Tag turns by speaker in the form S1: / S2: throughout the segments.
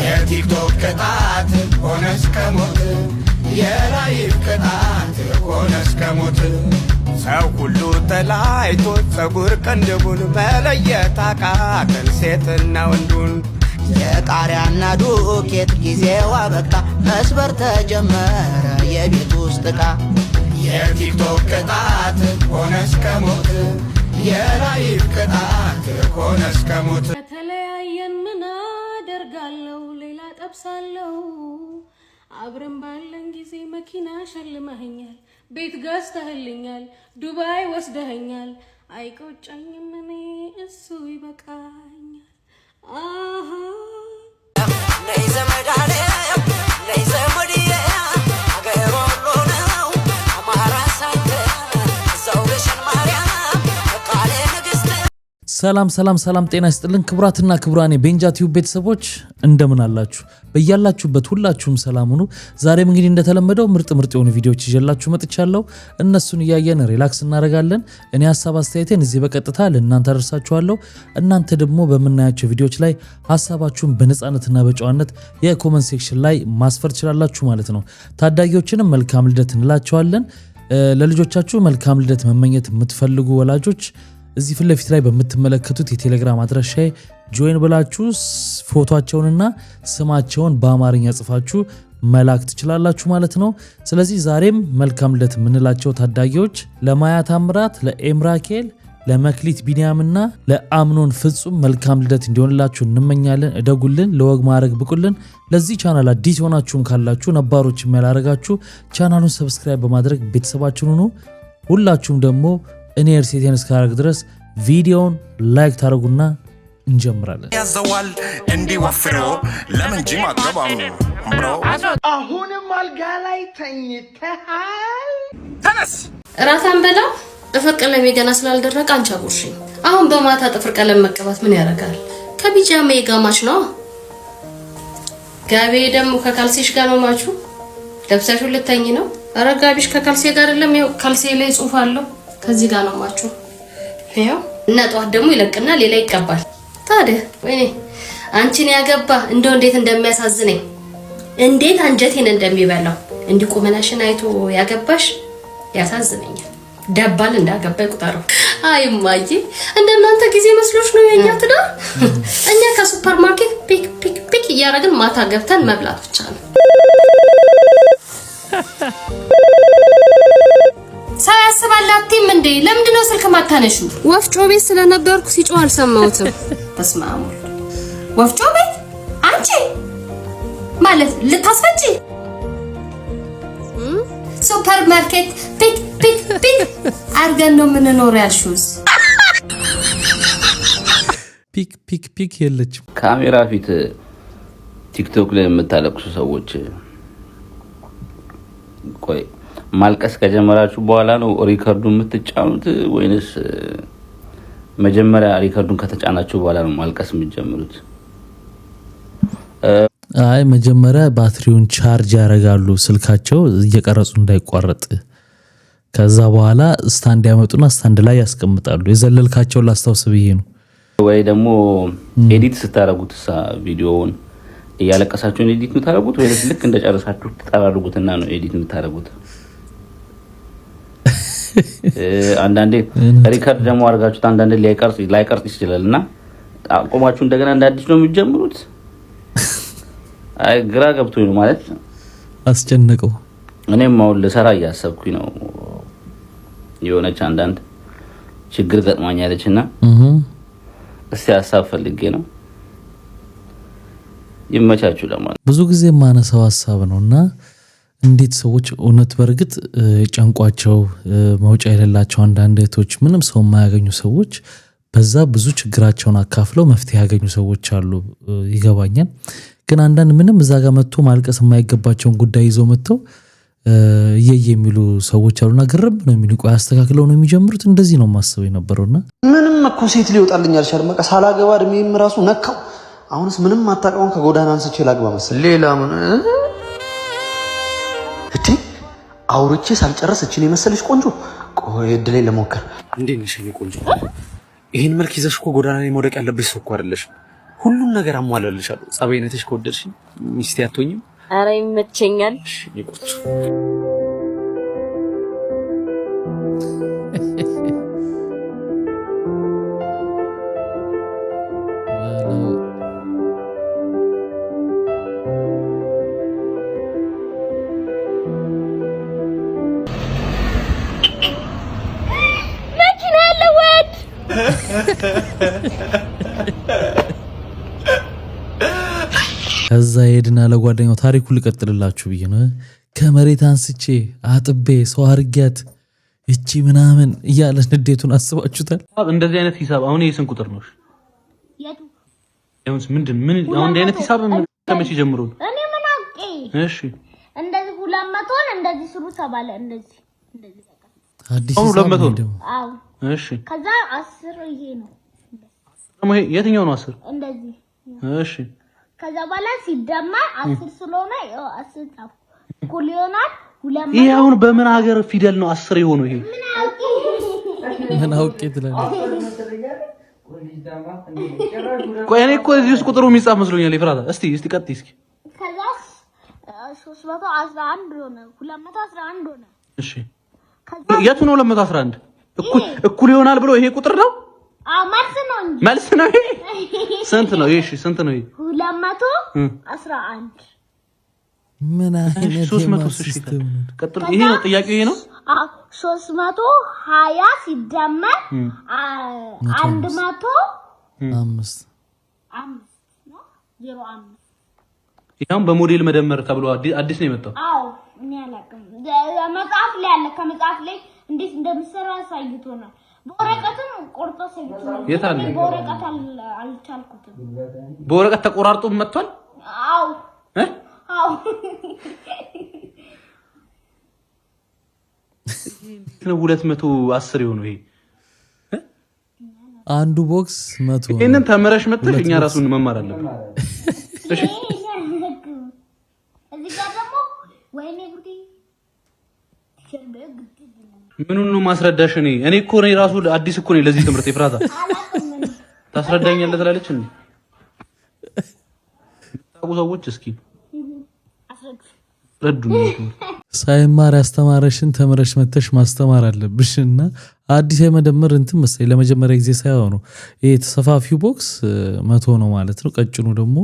S1: የቲክቶክ ቅጣት ሆነ እስከ ሞት የላይፍ ቅጣት ሆነ እስከ ሞት ሰው ሁሉ ተላይቶ ጸጉር ቅንድቡን መለየት አቃተን ሴትና ወንዱን የቃሪያና ዱቄት ጊዜዋ በቃ መስበር ተጀመረ የቤት ውስጥ ዕቃ የቲክቶክ ቅጣት ሆነ እስከ ሞት የላይፍ ቅጣት ሆነ እስከ ሞት
S2: ከተለያየን ምን አደርጋለሁ ሌላ ጠብሳለሁ አብረን ባለን ጊዜ መኪና ሸልመኸኛል ቤት ገዝተህልኛል ዱባይ ወስደኸኛል አይቆጨኝም እኔ እሱ ይበቃኛል አሃ ነይ ዘመዳለ ነይ ዘመዲያ አገሮሎ ነው አማራ ሳይተ ዘውገሽን ማርያም ቃሌ ንግስት
S3: ሰላም ጤና ይስጥልን ክብራትና ክብራኔ ቤንጃ ቲዩብ ቤተሰቦች እንደምን አላችሁ በእያላችሁበት ሁላችሁም ሰላም ሁኑ ዛሬም እንግዲህ እንደተለመደው ምርጥ የሆኑ ቪዲዮዎች ይዤላችሁ መጥቻለሁ እነሱን ያያየን ሪላክስ እናደርጋለን እኔ ሐሳብ አስተያየቴን እዚህ በቀጥታ ለእናንተ አደርሳችኋለሁ እናንተ ደግሞ በመናያቸው ቪዲዮዎች ላይ ሐሳባችሁን በነጻነትና በጨዋነት የኮሜንት ሴክሽን ላይ ማስፈር ትችላላችሁ ማለት ነው ታዳጊዎችንም መልካም ልደት እንላችኋለን ለልጆቻችሁ መልካም ልደት መመኘት የምትፈልጉ ወላጆች እዚህ ፊት ለፊት ላይ በምትመለከቱት የቴሌግራም አድራሻዬ ጆይን ብላችሁ ፎቶአቸውንና ስማቸውን በአማርኛ ጽፋችሁ መላክ ትችላላችሁ ማለት ነው ስለዚህ ዛሬም መልካም ልደት የምንላቸው ታዳጊዎች ለማያ ታምራት ለኤምራኬል ለመክሊት ቢኒያምና ለአምኖን ፍጹም መልካም ልደት እንዲሆንላችሁ እንመኛለን እደጉልን ለወግ ማድረግ ብቁልን ለዚህ ቻናል አዲስ ሆናችሁም ካላችሁ ነባሮችም ያላረጋችሁ ቻናሉን ሰብስክራይብ በማድረግ ቤተሰባችሁን ሁኑ ሁላችሁም ደግሞ እኔ እርሴቴን እስካረግ ድረስ ቪዲዮውን ላይክ ታረጉና እንጀምራለን
S1: ያዘዋል እንዲወፍሮ ለምን ጂም አትገባም ብሮ
S4: አሁንም አልጋ ላይ ተኝተሃል
S1: ተነስ
S2: እራት አንበላ ጥፍር ቀለም ገና ስላልደረቀ አንቺ አጉርሺ አሁን በማታ ጥፍር ቀለም መቀባት ምን ያደርጋል ከቢጃማ የጋማሽ ነው ጋቢ ደግሞ ከካልሲሽ ጋር ነው ማቹ ለብሰሽው ልተኝ ነው አረጋቢሽ ከካልሲ ጋር አይደለም ይኸው ካልሲ ላይ ጽሁፍ አለው ከዚህ ጋር ነው ማቹ ይሄው እና ጧት ደግሞ ይለቅና ሌላ ይቀባል ታዲያ ወይኔ አንቺን ያገባ እንደው እንዴት እንደሚያሳዝነኝ እንዴት አንጀቴን እንደሚበላው እንዲቆመናሽን አይቶ ያገባሽ ያሳዝነኛል ደባል እንዳገባ ይቁጠረው አይ ማጂ እንደናንተ ጊዜ መስሎሽ ነው የኛ ትዳር እኛ ከሱፐር ማርኬት ፒክ እያረግን ማታ ገብተን መብላት ብቻ ነው ሳያስባላትም እንዴ ለምንድነው ስልክ ማታነሹ ወፍጮ ቤት ስለነበርኩ ሲጮህ አልሰማሁትም ተስማሙ ወፍጮ ቤት አንቺ ማለት ልታስፈጪ ሱፐር ማርኬት ፒክ አርገን ነው ምን ኖር ያልሹስ
S3: ፒክ የለችም
S5: ካሜራ ፊት ቲክቶክ ላይ የምታለቅሱ ሰዎች ቆይ ማልቀስ ከጀመራችሁ በኋላ ነው ሪከርዱን የምትጫኑት ወይንስ መጀመሪያ ሪከርዱን ከተጫናችሁ በኋላ ነው ማልቀስ የምትጀምሩት
S3: አይ መጀመሪያ ባትሪውን ቻርጅ ያደርጋሉ ስልካቸው እየቀረጹ እንዳይቋረጥ ከዛ በኋላ ስታንድ ያመጡና ስታንድ ላይ ያስቀምጣሉ የዘለልካቸው ላስታውስ ብዬ ነው
S5: ወይ ደግሞ ኤዲት ስታረጉት ቪዲዮውን እያለቀሳችሁን ኤዲት የምታረጉት ወይስ ልክ እንደጨረሳችሁ ተጠራርጉትና ነው ኤዲት የምታረጉት አንዳንዴ ሪከርድ ደግሞ አርጋችሁ አንዳንዴ ላይቀርጽ ይችላልና አቆማችሁ እንደገና እንዳዲስ ነው የሚጀምሩት አይ ግራ ገብቶኝ ነው ማለት
S3: አስጨነቀው
S5: እኔም አሁን ለሰራ እያሰብኩኝ ነው የሆነች አንዳንድ ችግር ገጥማኛለችና እስቲ ሐሳብ ፈልጌ ነው ይመቻችሁ ለማለት
S3: ብዙ ጊዜ ማነሳው ሐሳብ ነውና እንዴት ሰዎች እውነት በርግጥ ጨንቋቸው መውጫ የሌላቸው አንዳንድ እህቶች ምንም ሰው የማያገኙ ሰዎች በዛ ብዙ ችግራቸውን አካፍለው መፍትሄ ያገኙ ሰዎች አሉ ይገባኛል ግን አንዳንድ ምንም እዛ ጋር መጥቶ ማልቀስ የማይገባቸውን ጉዳይ ይዘው መጥተው የሚሉ ሰዎች አሉና ግርም ነው የሚንቁ ያስተካክለው ነው የሚጀምሩት እንደዚህ ነው ማስበው የነበረውና
S4: ምንም እኮ ሴት ሊወጣልኝ አልቻለም በቃ ሳላገባ እድሜም ራሱ ነካው አሁንስ ምንም አጣቀውን ከጎዳና አንስቼ ላግባ መሰለኝ ሌላ ምን እቴ አውርቼ ሳልጨርስ እቺ ነው መሰለሽ ቆንጆ ቆይ እድሌ ለሞከር
S6: እንዴ ነሽ ቆንጆ ይሄን መልክ ይዘሽ እኮ ጎዳና ላይ መውደቅ ያለብሽ ሰው እኮ አይደለሽ
S4: ሁሉን ነገር አሟላልሻለሁ። ጸባይነትሽ ከወደድሽ ሚስቴ አትሆኝም?
S2: ኧረ ይመቸኛል።
S4: እሺ ይቆጥ
S2: መኪና ያለወት
S3: ከዛ ሄድና ለጓደኛው ታሪኩን ልቀጥልላችሁ ብዬ ነው። ከመሬት አንስቼ አጥቤ ሰው አርጊያት እቺ ምናምን እያለ ንዴቱን አስባችሁታል?
S6: እንደዚህ አይነት ሂሳብ አሁን የስንት ቁጥር ነው?
S2: የቱ
S6: ያውስ ምን አሁን እንደ አይነት ሂሳብ ከመቼ ጀምሮ?
S2: እኔ ምን አውቄ?
S6: እሺ
S2: እንደዚህ 200 እንደዚህ ስሩ ተባለ። እንደዚህ
S3: አዲስ
S6: አሁን 200 ነው።
S2: አዎ
S6: እሺ
S2: ከዛ 10 ይሄ ነው።
S6: ደግሞ የትኛው ነው 10?
S2: እንደዚህ
S6: እሺ
S2: ከዛ በኋላ ሲደመር 10 ስለሆነ 10 ጻፍ እኩል ይሆናል 200።
S6: ይሄ አሁን በምን ሀገር ፊደል ነው 10 የሆነው? ይሄ
S3: ምን አውቄ ትላለህ?
S6: ቆይ እኔ እኮ እዚህ ውስጥ ቁጥሩ የሚጻፍ መስሎኛል። ይፍራታ እስቲ ቀጥይ እስኪ።
S2: ከዛ 311 ሆነ 211 ሆነ።
S6: እሺ የቱ ነው 211? እኩል ይሆናል ብሎ ይሄ ቁጥር ነው?
S2: መልስ ነው እንጂ
S6: መልስ ነው። ይሄ ስንት ነው? እሺ ስንት ነው? ይሄ
S2: 211
S3: ምን አይነት
S6: 300 ሲስተም ቀጥሎ ይሄ ነው ጥያቄው። ይሄ ነው
S2: 320 ሲደመር 105 ነው 05
S6: ይሄም በሞዴል መደመር ተብሎ አዲስ ነው የመጣው።
S2: አዎ እኔ አላውቅም። መጽሐፍ ላይ አለ። ከመጽሐፍ ላይ እንዴት እንደሚሰራ አሳይቶናል። በወረቀትም ቆርጦ አሳይቶናል።
S6: የት አለ?
S2: በወረቀት አልቻልኩትም።
S6: በወረቀት ተቆራርጦ መጥቷል።
S2: አዎ አዎ
S6: ነው 210 የሆነው ይሄ
S3: አንዱ ቦክስ 100።
S6: ይሄንን ተመረሽ መጥተሽ እኛ ራሱን መማር አለብን። እሺ
S2: እዚህ ጋር ደግሞ ወይኔ ጉዴ
S6: ምኑን ነው ማስረዳሽ? እኔ እኮ ነኝ ራሱ አዲስ እኮ ነኝ ለዚህ ትምህርት። ይፍራታ ታስረዳኛለህ ትላለች እንዴ? ታውቁ ሰዎች እስኪ ረዱኝ።
S3: ሳይማር ያስተማረሽን ተምረሽ መተሽ ማስተማር አለብሽና አዲስ የመደመር እንትን መሰለኝ ለመጀመሪያ ጊዜ ሳይሆኑ ይሄ ተሰፋፊው ቦክስ 100 ነው ማለት ነው። ቀጭኑ ደግሞ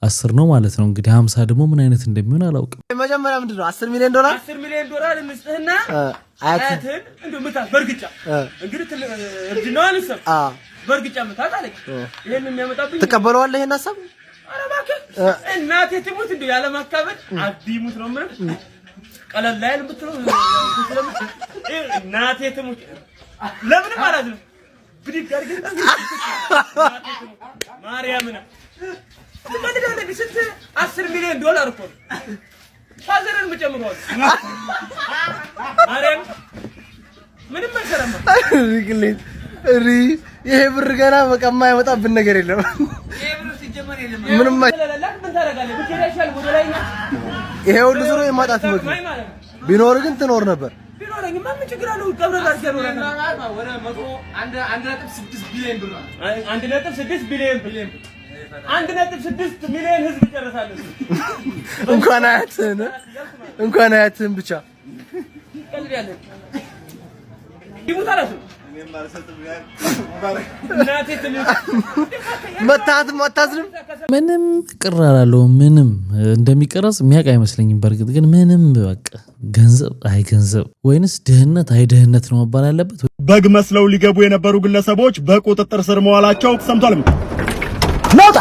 S3: 10 ነው ማለት ነው። እንግዲህ 50 ደግሞ ምን አይነት እንደሚሆን አላውቅም።
S7: መጀመሪያ ምንድነው 10 ሚሊዮን ዶላር
S8: 10 ሚሊዮን ዶላር እንስጥህና አያትን እንደው ምታት በርግጫ እንግዲህ እርጅናዋን እንሰብ በርግጫ ምታት አለች። ይሄን የሚያመጣብኝ
S7: ተቀበለዋለህ? ይሄን ሐሳብ
S8: ኧረ እባክህ እናቴ ትሙት እንደው ያለ ማካበድ አዲሙት ነው ምን ቀለል ላይ ልብትለው እናቴ ትሙት ለምን ማለት ነው ብድግ አድርገን ማርያምን ለምን ቢስት 10 ሚሊዮን ዶላር እኮ ፋዘርን መጨምሯል። ማርያም ምንም አይሰራም።
S7: ይሄ ብር ገና በቃ የማይመጣብን ነገር የለም።
S8: ይሄ ብር ሲጀመር የለም።
S7: ምንም
S8: ምን ታደርጋለህ? ብትሄዳሻል ወደ ላይ
S7: ይሄ ሁሉ ዙሮ የማጣት ነው። ቢኖር ግን ትኖር ነበር።
S8: ቢኖርኝ ምን ችግር አለው? ቀብረ ጋር ሲኖርና ወደ 1.6 ቢሊዮን ብር 1.6 ቢሊዮን 1.6 ሚሊዮን ህዝብ ይጨርሳል።
S7: እንኳን አያትህን ብቻ
S8: ቀልያለህ ይሙታራሱ
S7: መታትም አታዝንም።
S3: ምንም ቅር አላለውም። ምንም እንደሚቀረጽ የሚያውቅ አይመስለኝም። በእርግጥ ግን ምንም በቃ ገንዘብ አይ ገንዘብ ወይንስ ድህነት አይ ድህነት ነው መባል ያለበት።
S9: በግ መስለው ሊገቡ የነበሩ ግለሰቦች በቁጥጥር ስር መዋላቸው ሰምቷል።
S10: ናውጣ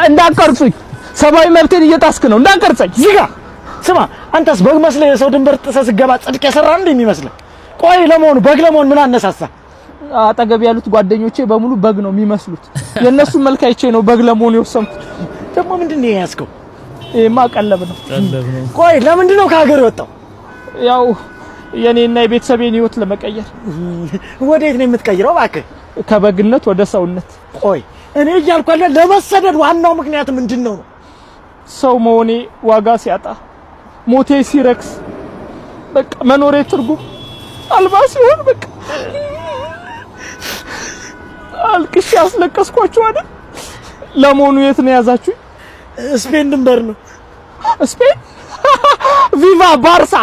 S10: እንዳቀርጹኝ ሰብአዊ መብቴን እየጣስክ ነው። እንዳቀርጸኝ ዚጋ ስማ፣ አንተስ በግ መስለህ የሰው ድንበር ጥሰህ ስገባ ጽድቅ የሰራ እንደሚመስልህ? ቆይ ለመሆኑ በግ ለመሆን ምን አነሳሳ?
S11: አጠገብ ያሉት ጓደኞቼ በሙሉ በግ ነው የሚመስሉት። የነሱ መልክ አይቼ ነው በግ ለመሆን የወሰንኩት።
S10: ደግሞ ምንድነው የያዝከው?
S11: ይሄማ ቀለብ ነው።
S10: ቆይ ለምንድን ነው ከሀገር የወጣው?
S11: ያው የኔና የቤተሰቤን ህይወት ለመቀየር።
S10: ወዴት ነው የምትቀይረው? እባክህ
S11: ከበግነት ወደ ሰውነት።
S10: ቆይ እኔ እያልኩ ያለ ለመሰደድ ዋናው ምክንያት ምንድነው?
S11: ሰው መሆኔ ዋጋ ሲያጣ፣ ሞቴ ሲረክስ፣ በቃ መኖሬ ትርጉም አልባ ሲሆን በቃ አልቅሽ ያስለቀስኳችሁ አይደል? ለሞኑ የት ነው ያዛችሁ?
S10: ስፔን ድንበር ነው።
S11: ስፔን ቪቫ ባርሳ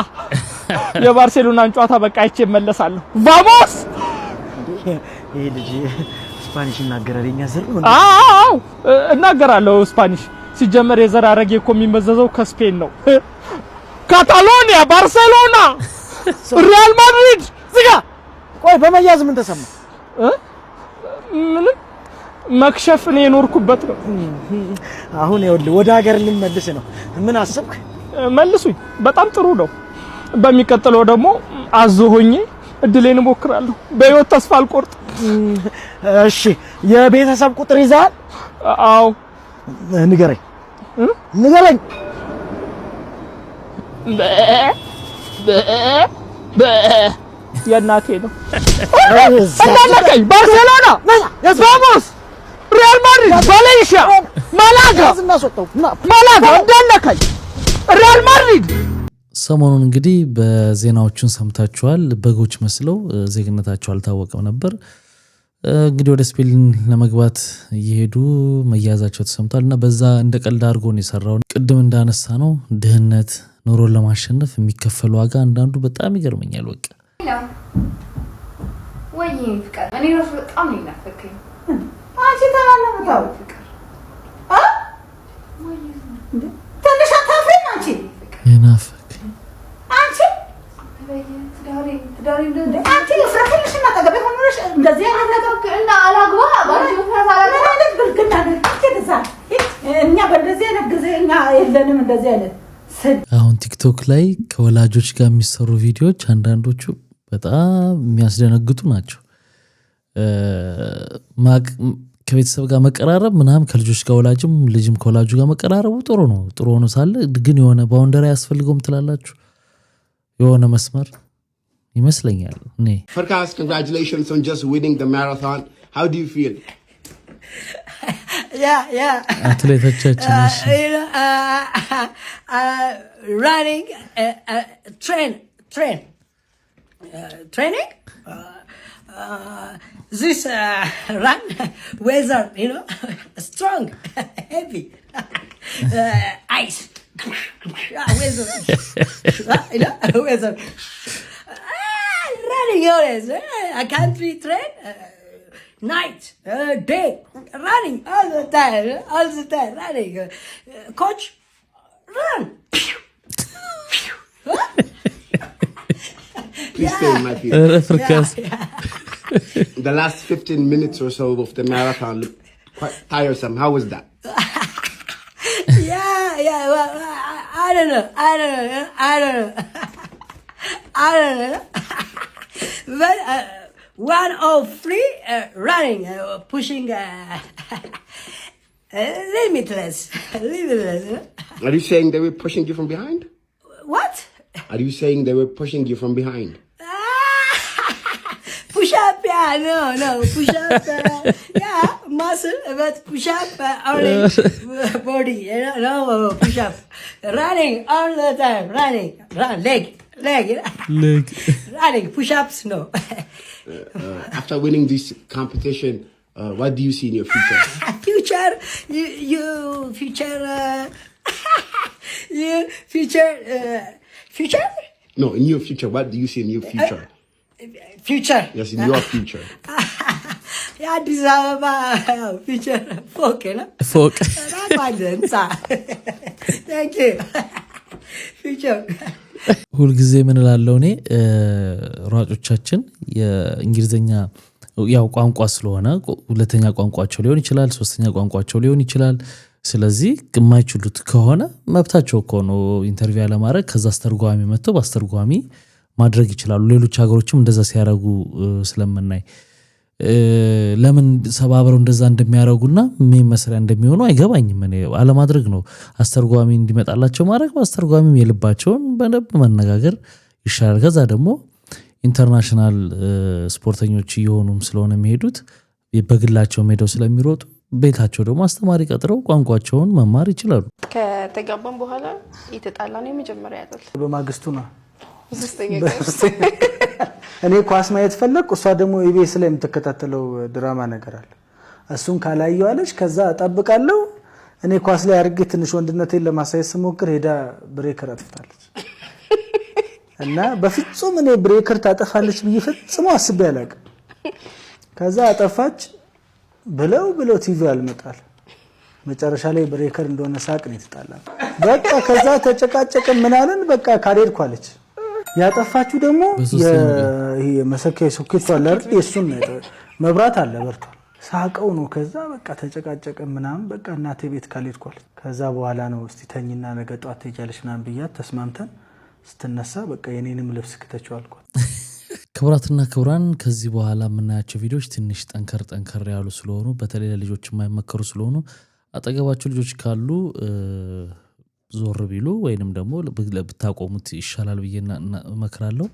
S11: የባርሴሎናን ጨዋታ በቃ አይቼ እመለሳለሁ። ቫሞስ
S10: ይሄ ልጅ ስፓኒሽ ይናገራል። የኛ ዘር ነው።
S11: አዎ እናገራለሁ ስፓኒሽ። ሲጀመር የዘር ሐረጌ እኮ የሚመዘዘው ከስፔን ነው። ካታሎኒያ፣ ባርሴሎና፣ ሪያል ማድሪድ ዝጋ።
S10: ቆይ በመያዝ ምን ተሰማ?
S11: ምንም መክሸፍ ነው የኖርኩበት ነው።
S10: አሁን ይኸውልህ ወደ ሀገር ልንመልስ ነው። ምን አሰብክ?
S11: መልሱኝ። በጣም ጥሩ ነው። በሚቀጥለው ደግሞ አዞ ሆኜ እድሌን እሞክራለሁ። በህይወት ተስፋ አልቆርጥ።
S10: እሺ የቤተሰብ ቁጥር ይዛል?
S11: አዎ
S10: ንገረኝ።
S11: የእናቴ ነው። እንዳለቀኝ ባርሴሎና፣ ቫሞስ፣ ሪያል ማድሪድ፣ ቫሌንሺያ፣ ማላጋ እንዳለቀኝ ሪያል ማድሪድ።
S3: ሰሞኑን እንግዲህ በዜናዎቹን ሰምታችኋል። በጎች መስለው ዜግነታቸው አልታወቀም ነበር። እንግዲህ ወደ ስፔን ለመግባት እየሄዱ መያዛቸው ተሰምቷል። እና በዛ እንደ ቀልድ አድርጎ ነው የሰራው። ቅድም እንዳነሳ ነው ድህነት፣ ኑሮን ለማሸነፍ የሚከፈል ዋጋ አንዳንዱ በጣም ይገርመኛል። በቃ
S2: ወይ ፍቅር እኔ ራሱ በጣም ነው ይናፈቀኝ።
S12: አንቺ ተባለመታው ፍቅር ትንሽ አታፍሪም አንቺ?
S3: ይናፈቀኝ
S12: አንቺ ትዳሬ አንቺ ፍራፍልሽ እና ተገበ ሆነሽ እንደዚህ አይነት ነገር እና አላግባ ባሪው ተሳላለ ማለት ብልግና ነው። እኛ በእንደዚህ አይነት ጊዜ እኛ የለንም እንደዚህ አይነት።
S3: አሁን ቲክቶክ ላይ ከወላጆች ጋር የሚሰሩ ቪዲዮዎች አንዳንዶቹ በጣም የሚያስደነግጡ ናቸው። ከቤተሰብ ጋር መቀራረብ ምናምን ከልጆች ጋር ወላጅም ልጅም ከወላጁ ጋር መቀራረቡ ጥሩ ነው። ጥሩ ሆኖ ሳለ ግን የሆነ ባውንደሪ ያስፈልገውም ትላላችሁ። የሆነ መስመር ይመስለኛል። እኔ
S13: Farkas, congratulations on just winning the marathon. How do you feel?
S12: Yeah.
S3: አትሌቶቻችን
S12: Running, training. This run, weather, strong, heavy, ice, weather, weather. Running always. I can't be trained. Night, day, running all the time, running. Coach, run.
S13: Please stay in my field. The last 15 minutes or so of the marathon looked quite tiresome. How was that?
S12: Yeah. Well, I don't know. But 103 running, pushing, limitless.
S13: Are you saying they were pushing you from behind?
S12: What?
S13: Are you saying they were pushing you from behind?
S12: Push up, yeah, no, push up, yeah, muscle, but push up only body, no, push up. Running all the time, run, leg. Running, push-ups, no.
S13: After winning this competition, what do you see in your future?
S12: Future?
S13: No, in your future, what do you see in your future?
S12: Future?
S13: Yes, in your future.
S12: Yeah, this is our future. Folk. Thank you. Future.
S3: ሁልጊዜ ምን እላለሁ እኔ ሯጮቻችን የእንግሊዝኛ ያው ቋንቋ ስለሆነ ሁለተኛ ቋንቋቸው ሊሆን ይችላል፣ ሶስተኛ ቋንቋቸው ሊሆን ይችላል። ስለዚህ የማይችሉት ከሆነ መብታቸው እኮ ነው ኢንተርቪው ለማድረግ ከዛ አስተርጓሚ መጥተው በአስተርጓሚ ማድረግ ይችላሉ። ሌሎች ሀገሮችም እንደዛ ሲያደርጉ ስለምናይ ለምን ሰባብረው እንደዛ እንደሚያደርጉና ምን መስሪያ እንደሚሆኑ አይገባኝም። እኔ አለማድረግ ነው አስተርጓሚ እንዲመጣላቸው ማድረግ፣ አስተርጓሚም የልባቸውን በደንብ መነጋገር ይሻላል። ከዛ ደግሞ ኢንተርናሽናል ስፖርተኞች እየሆኑም ስለሆነ የሚሄዱት በግላቸው ሄደው ስለሚሮጡ ቤታቸው ደግሞ አስተማሪ ቀጥረው ቋንቋቸውን መማር ይችላሉ።
S14: ከተጋባን በኋላ የተጣላ ነው የመጀመሪያ አይደል?
S10: በማግስቱ ነው እኔ ኳስ ማየት ፈለኩ። እሷ ደግሞ ኢቢኤስ ላይ የምትከታተለው ድራማ ነገር አለ። እሱን ካላየው አለች። ከዛ እጠብቃለሁ። እኔ ኳስ ላይ አድርጌ ትንሽ ወንድነቴን ለማሳየት ስሞክር ሄዳ ብሬከር አጥፍታለች። እና በፍጹም እኔ ብሬከር ታጠፋለች ብዬ ፈጽሞ አስቤ አላውቅም። ከዛ አጠፋች ብለው ቲቪ አልመጣል። መጨረሻ ላይ ብሬከር እንደሆነ ሳቅ ነው የተጣላ። በቃ ከዛ ተጨቃጨቅን ምናልን በቃ ካዴድኩ አለች። ያጠፋችሁ ደግሞ ይሄ መሰኪያ ሶኬት አለ አይደል? እሱን መብራት አለ በርቷል። ሳቀው ነው። ከዛ በቃ ተጨቃጨቅን ምናምን በቃ እናቴ ቤት ካሌድኩ አለች። ከዛ በኋላ ነው እስቲ ተኝና ነገ ጧት ትሄጃለሽ ምናምን ብያት ተስማምተን ስትነሳ በቃ የኔንም ልብስ ከተቸው አልኳት።
S3: ክቡራትና ክቡራን ከዚህ በኋላ የምናያቸው ቪዲዮዎች ትንሽ ጠንከር ያሉ ስለሆኑ በተለይ ለልጆች የማይመከሩ ስለሆኑ አጠገባቸው ልጆች ካሉ ዞር ቢሉ ወይንም ደግሞ ብታቆሙት ይሻላል ብዬ እመክራለሁ።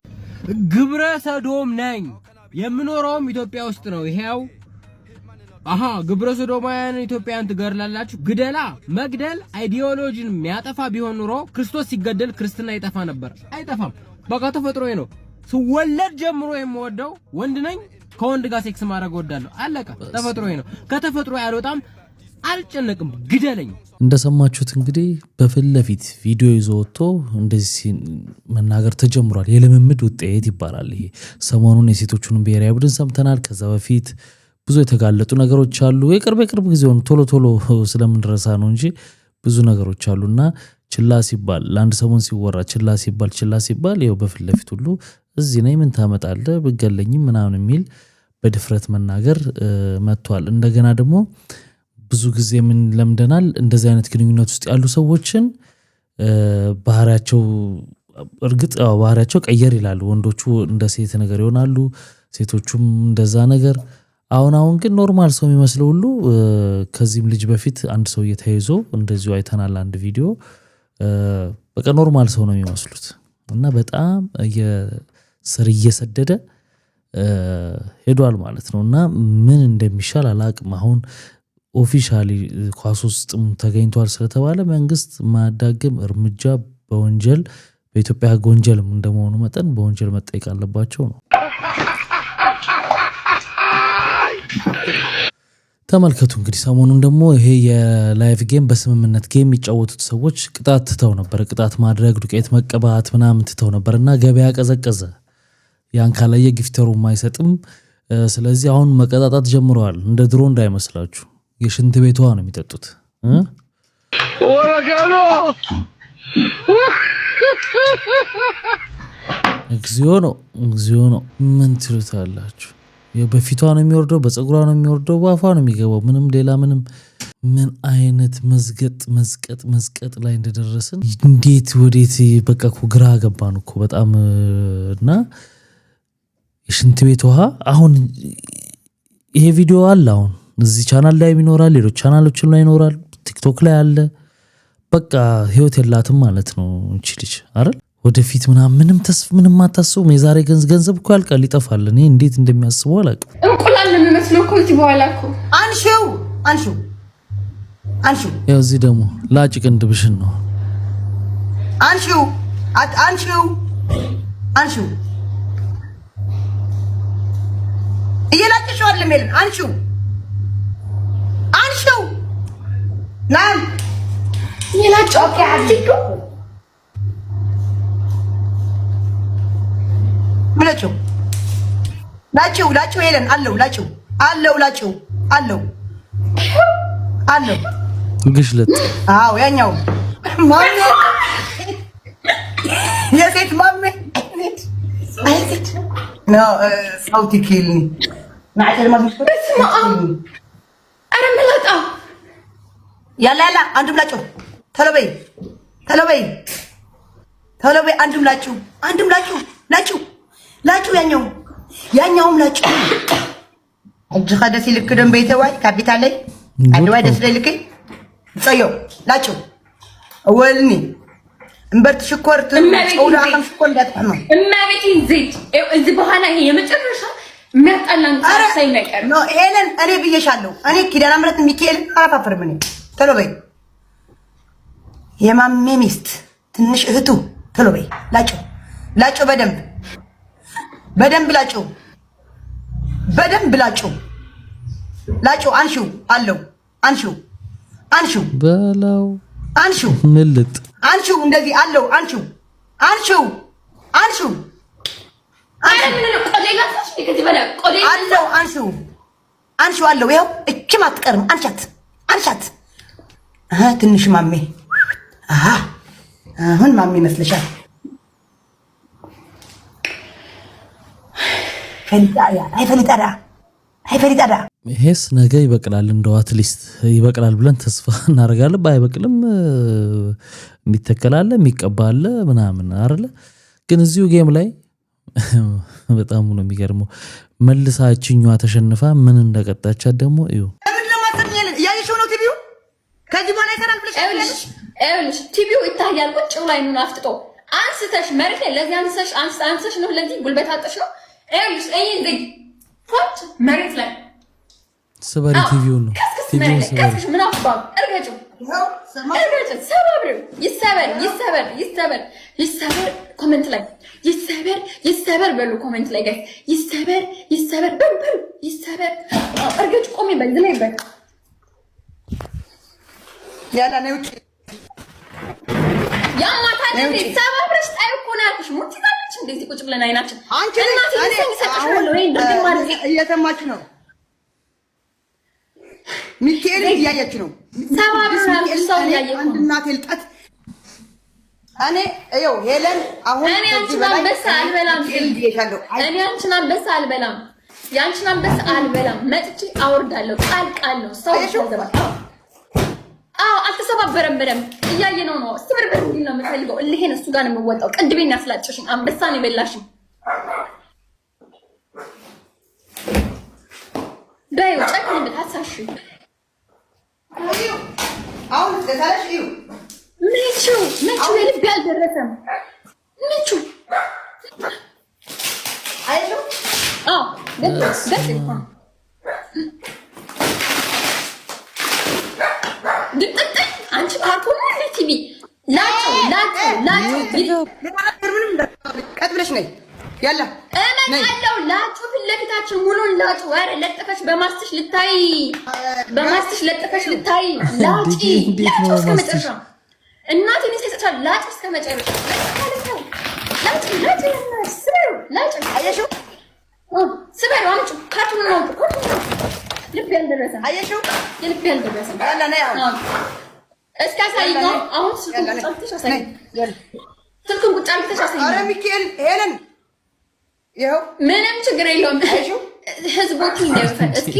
S8: ግብረ ሰዶም ነኝ የምኖረውም ኢትዮጵያ ውስጥ ነው። ይሄው ግብረ ሰዶማውያን ኢትዮጵያን ትገርላላችሁ። ግደላ መግደል አይዲዮሎጂን የሚያጠፋ ቢሆን ኑሮ ክርስቶስ ሲገደል ክርስትና ይጠፋ ነበር። አይጠፋም። በቃ ተፈጥሮዬ ነው። ስወለድ ጀምሮ የምወደው ወንድ ነኝ። ከወንድ ጋር ሴክስ ማድረግ ወዳለሁ። አለቀ። ተፈጥሮዬ ነው። ከተፈጥሮ ያልወጣም አልጨነቅም። ግደለኝ።
S3: እንደሰማችሁት እንግዲህ በፊት ለፊት ቪዲዮ ይዞ ወጥቶ እንደዚህ መናገር ተጀምሯል። የልምምድ ውጤት ይባላል ይሄ። ሰሞኑን የሴቶቹን ብሔራዊ ቡድን ሰምተናል። ከዛ በፊት ብዙ የተጋለጡ ነገሮች አሉ። የቅርብ ጊዜውን ቶሎ ስለምንረሳ ነው እንጂ ብዙ ነገሮች አሉና ችላ ሲባል ለአንድ ሰሞን ሲወራ ችላ ሲባል ይኸው በፊት ለፊት ሁሉ እዚህ ነኝ ምን ታመጣለህ ብገለኝም ምናምን የሚል በድፍረት መናገር መጥቷል። እንደገና ደግሞ ብዙ ጊዜ ምን ለምደናል እንደዚህ አይነት ግንኙነት ውስጥ ያሉ ሰዎችን ባህሪያቸው እርግጥ ባህሪያቸው ቀየር ይላሉ። ወንዶቹ እንደ ሴት ነገር ይሆናሉ፣ ሴቶቹም እንደዛ ነገር። አሁን ግን ኖርማል ሰው የሚመስለው ሁሉ ከዚህም ልጅ በፊት አንድ ሰው እየተይዞ እንደዚሁ አይተናል አንድ ቪዲዮ። በቃ ኖርማል ሰው ነው የሚመስሉት እና በጣም ስር እየሰደደ ሄዷል ማለት ነው። እና ምን እንደሚሻል አላቅም። አሁን ኦፊሻሊ ኳስ ውስጥም ተገኝቷል ስለተባለ መንግስት ማዳግም እርምጃ በወንጀል በኢትዮጵያ ሕግ ወንጀልም እንደመሆኑ መጠን በወንጀል መጠየቅ አለባቸው ነው። ተመልከቱ እንግዲህ ሰሞኑን ደግሞ ይሄ የላይቭ ጌም በስምምነት ጌም የሚጫወቱት ሰዎች ቅጣት ትተው ነበር። ቅጣት ማድረግ ዱቄት መቀባት ምናምን ትተው ነበር እና ገበያ ቀዘቀዘ። ያን ካላየ ጊፍተሩም አይሰጥም። ስለዚህ አሁን መቀጣጣት ጀምረዋል። እንደ ድሮ እንዳይመስላችሁ የሽንት ቤት ውሃ ነው የሚጠጡት። እግዚኦ ነው። ምን ትሉታላችሁ? በፊቷ ነው የሚወርደው፣ በፀጉሯ ነው የሚወርደው፣ በአፏ ነው የሚገባው። ምንም ሌላ ምንም። ምን አይነት መዝቀጥ ላይ እንደደረስን እንዴት ወዴት በቃ እኮ ግራ ገባን እኮ በጣም። እና የሽንት ቤት ውሃ አሁን ይሄ ቪዲዮ አለ አሁን እዚህ ቻናል ላይ ይኖራል፣ ሌሎች ቻናሎችም ላይ ይኖራል፣ ቲክቶክ ላይ አለ። በቃ ህይወት የላትም ማለት ነው እቺ ልጅ አይደል? ወደፊት ምንም አታስቡም። የዛሬ ገንዘብ እኮ ያልቃል፣ ይጠፋል። እኔ እንዴት እንደሚያስቡ አላውቅም።
S14: እንቁላል ነው የሚመስለው እኮ እዚህ በኋላ እኮ አንሺው።
S3: ያው እዚህ ደግሞ ላጭ ቅንድብሽን ነው
S12: አንሺው። እየላጭሽው አይደለም የለም። አንሺው ናም
S14: እየላጭው ኦኬ አትይዱ
S12: ምለጭው ላጭው ሄለን አለው
S3: ግሽለት
S12: ያኛው ማሜ የሴት ማሜ ነው ሳውቲ ኪልኒ ማዕተል ማዝምሽ
S14: አረ መላጣ
S12: ያላ አንዱም ላጭው ቶሎ በይ አንዱም ላጭው ያኛውም ላጭው እጅ ኸደሲ ልክ ደም ቤተዋይ ካፒታል ላይ አድዋይ ደስ ላይ ልክ ጸዮ ላጭው ወልኒ እንበርት ሽኮርት ጾውላ አሁን ሽኮር እንዳትፈማ
S14: እማቤቴን ዘይት እዚህ በኋላ ይሄ የመጨረሻ የሚያጣላን ሳይ ነገር
S12: ነው። ሄለን እኔ ብዬሻለሁ። እኔ ኪዳነ ምሕረት ሚካኤል አላፋፍርም። እኔ ቶሎ በይ የማሜ ሚስት ትንሽ እህቱ ቶሎ በይ ላጭው ላጩ በደንብ ላጩ ላጩ አንሺው አለው አንሺው
S3: በለው
S12: አንሺው
S3: ምልጥ
S12: አንሺው እንደዚህ አለው አንሺው አለው አንሺው አለው ይኸው እችም አትቀርም አንሻት ትንሽ ማሜ አሁን ማሜ ይመስልሻል አይፈሊጣዳ
S3: ይሄስ ነገ ይበቅላል እንደው አትሊስት ይበቅላል ብለን ተስፋ እናደርጋለን ባይበቅልም የሚተከላለ የሚቀባለ ምናምን አይደለ ግን እዚሁ ጌም ላይ በጣም ነው የሚገርመው መልሳችኛዋ ተሸንፋ ምን እንደቀጣቻት ደግሞ እዩ
S12: ያየሽው ነው ቲቪው ከዚህ በኋላ ይሰራል ብለሽ
S14: አይልሽ ቲቪው ይታያል ቁጭ ላይ ነው አፍጥጦ አንስተሽ መሬት ላይ ለዚህ አንስተሽ ነው ለዚህ ጉልበት አጥሽ ነው አይልሽ እይ ፎት መሬት ላይ
S3: ሰባሪ ቲቪው ነው ቲቪው ሰባሪ
S14: ምን አባው እርገጩ ሰባብሩ ይሰበር ኮሜንት ላይ ይሰበር በሉ ኮሜንት ላይ ጋር ይሰበር በሉ ይሰበር እርገጩ ቆሜ በዚህ ላይ በቃ
S12: ያላ ነው
S14: ያማታን እንዴ ሰባብረሽ ታይቆናልሽ ሙቲታለች እንዴ ቁጭ ብለን አይናችን እናቴ ሰጥሻለሁ ወይ እንደዚህ ማለት
S12: እየተማች ነው ሚካኤል እያያች ነው
S14: ሰባብረሽ ሰው ያየው
S12: አንድ እናቴ ልጣት እኔ እየው ሄለን አሁን
S14: እኔ አንቺን አንበሳ አልበላም እኔ አንቺን አንበሳ አልበላም ያንቺን አንበሳ አልበላም መጥቼ አወርዳለሁ ቃል ነው ሰው ይዘባል አልተሰባበረም በደም እያየ ነው ስብርብር እንዲል ነው የምፈልገው እልሄን እሱ ጋር ነው የምወጣው ቅድቤን ያስላጨሽኝ አንበሳን ይበላሽኝ በዩ ጨክን በታሳሽ
S12: አሁን ተታለሽ እዩ
S14: ምቹ የልብ ያልደረሰም ምቹ
S12: አይሉ
S14: ገጥ ድጥጥ አንቺ ካርቶን ቲቪ ላጩ
S12: ቀጥ ብለሽ ነይ ያላ
S14: እመጣለሁ ላጩ ፊት ለፊታችን ሙሉን ላጩ ኧረ ለጥፈሽ በማስትሽ ልታይ ላጩ እስከ መጨረሻ እናቴ ነኝ ሰጥቻለሁ ላጩ እስከ መጨረሻ ላጩ
S12: አየሽው
S14: ስበሩ አምጪ ካርቶን ነው ልብ ያልደረሰ
S12: አየሽው
S14: ልብ ያልደረሰ
S12: ያላ ነይ
S14: እስከ አሳይኝ አሁን ስልኩን ቁጭ አድርገሽ አሳይኝ
S12: ኧረ ሚካኤል ሄለን ይኸው
S14: ምንም ችግር የለውም ህዝቦቹ እንደፈን እስኪ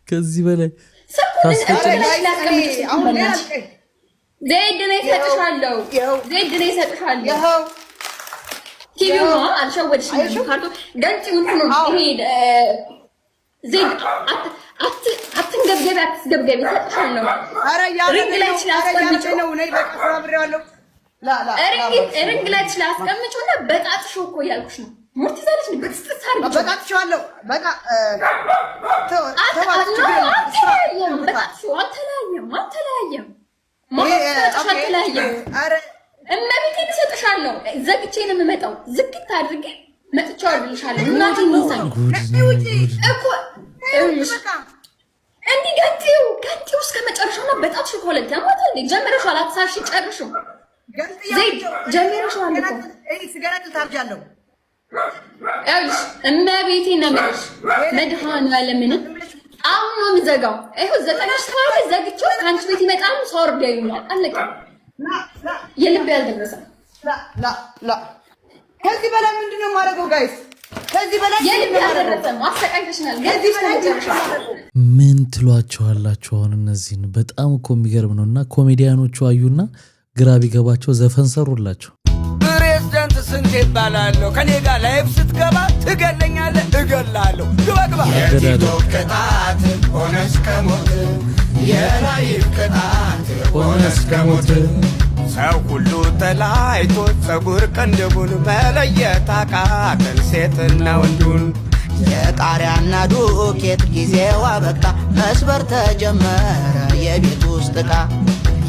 S3: ከዚህ በላይ
S14: ዘይድ ነው ይሰጥሻለሁ ይኸው ቲቪው ነው አልሸወድሽም ካርቶ ገንጭ እንትኑ ይሄ ዘይድ አትንገብገቢ ይሰጥሻለሁ ሪንግ ላይ ስላስቀምጪው
S12: ነው ነይ በቃ አብሬዋለሁ
S14: ሪንግ ላይ ስላስቀምጪውና በጣጥሽ እኮ ያልኩሽ ነው ሙርቲዛለች በትስጥስ አድርጊ
S12: በቃጥሽዋለሁ በቃ
S14: አልተለያየም እመቤቴን እሰጥሻለሁ ዘግቼ ነው የምመጣው ዝግት አድርጌ መጥቼ አወርድልሻለሁ እናቴ ይሳኝ እኮ እንዲህ ገንጤው እስከ መጨረሻውና በጣጥሽ ኮለንት ያማታ እንዴ ጀመረሻል አትሳሽ ጨርሹ ዘይድ ጀመረሻል
S12: እኮ ሲጋራቱ ታርጃለሁ
S14: እመቤቴ ነው የምልሽ መድኃኒዓለምን አሁን ነው የምዘጋው ይኸው 9 ሰዓት ዘግቼው ከአንቺ ቤት ይመጣል ሳወርድ ያዩኛል አለቀ የልብ ያልደረሰ
S12: ላ ከዚህ በላይ ምንድነው የማደርገው ጋይስ ከዚህ በላይ
S14: የልብ ያልደረሰ አሰቃይተሽናል ከዚህ በላይ
S3: ምን ትሏቸዋላችሁ አሁን እነዚህን በጣም እኮ የሚገርም ነውና ኮሜዲያኖቹ አዩና ግራ ቢገባቸው ዘፈን ሰሩላቸው
S15: ፕሬዝዳንት ስንት ይባላለሁ ከኔ ጋር ላይፍ ስትገባ ትገለኛለህ እገላለሁ ግባ
S1: የቲክቶክ ቅጣት ሆነ እስከ ሞት የላይፍ ቅጣት ሆነ እስከ ሞት
S15: ሰው ሁሉ ተላይቶ ጸጉር ቅንድቡን መለየት አቃተን ሴትና ወንዱን
S16: የጣሪያና ዱቄት ጊዜው አበቃ መስበር ተጀመረ የቤት ውስጥ ዕቃ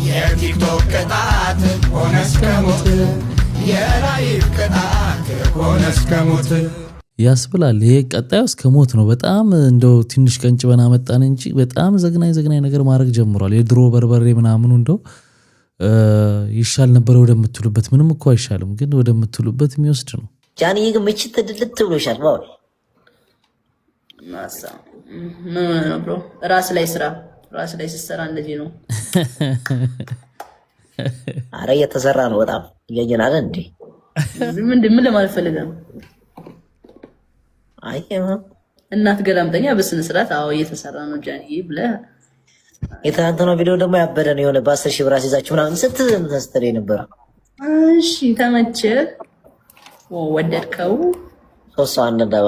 S1: የቲክቶክ ቅጣት ሆነ እስከ ሞት የላይፍ ቅጣት ሆነ እስከ ሞት
S3: ያስብላል። ይሄ ቀጣዩ እስከ ሞት ነው። በጣም እንደው ትንሽ ቀንጭበና መጣን እንጂ በጣም ዘግናኝ ነገር ማድረግ ጀምሯል። የድሮ በርበሬ ምናምኑ እንደው ይሻል ነበር ወደምትሉበት። ምንም እኮ አይሻልም፣ ግን ወደምትሉበት የሚወስድ ነው።
S17: ጃንዬ ግን ምችት ድልት ብሎሻል። ባው
S18: ማሳ ነው ብሮ ራስ ላይ ስትሰራ እንደዚህ ነው።
S17: አረ እየተሰራ ነው በጣም እያየናል እንዴ።
S18: ምን ለማለት ፈልገህ ነው?
S17: አይ
S18: እናት ገላምጠኛ በስነ ስርዓት አዎ እየተሰራ ነው ጃንዬ ብለህ
S17: የትናንትናው ቪዲዮ ደግሞ ያበደ ነው። የሆነ በ10 ሺህ ብር አስይዛችሁ ምናምን ስትል ነበር።
S18: እሺ ተመቸህ? ወደድከው?
S17: ሶስት ሰው አንደባ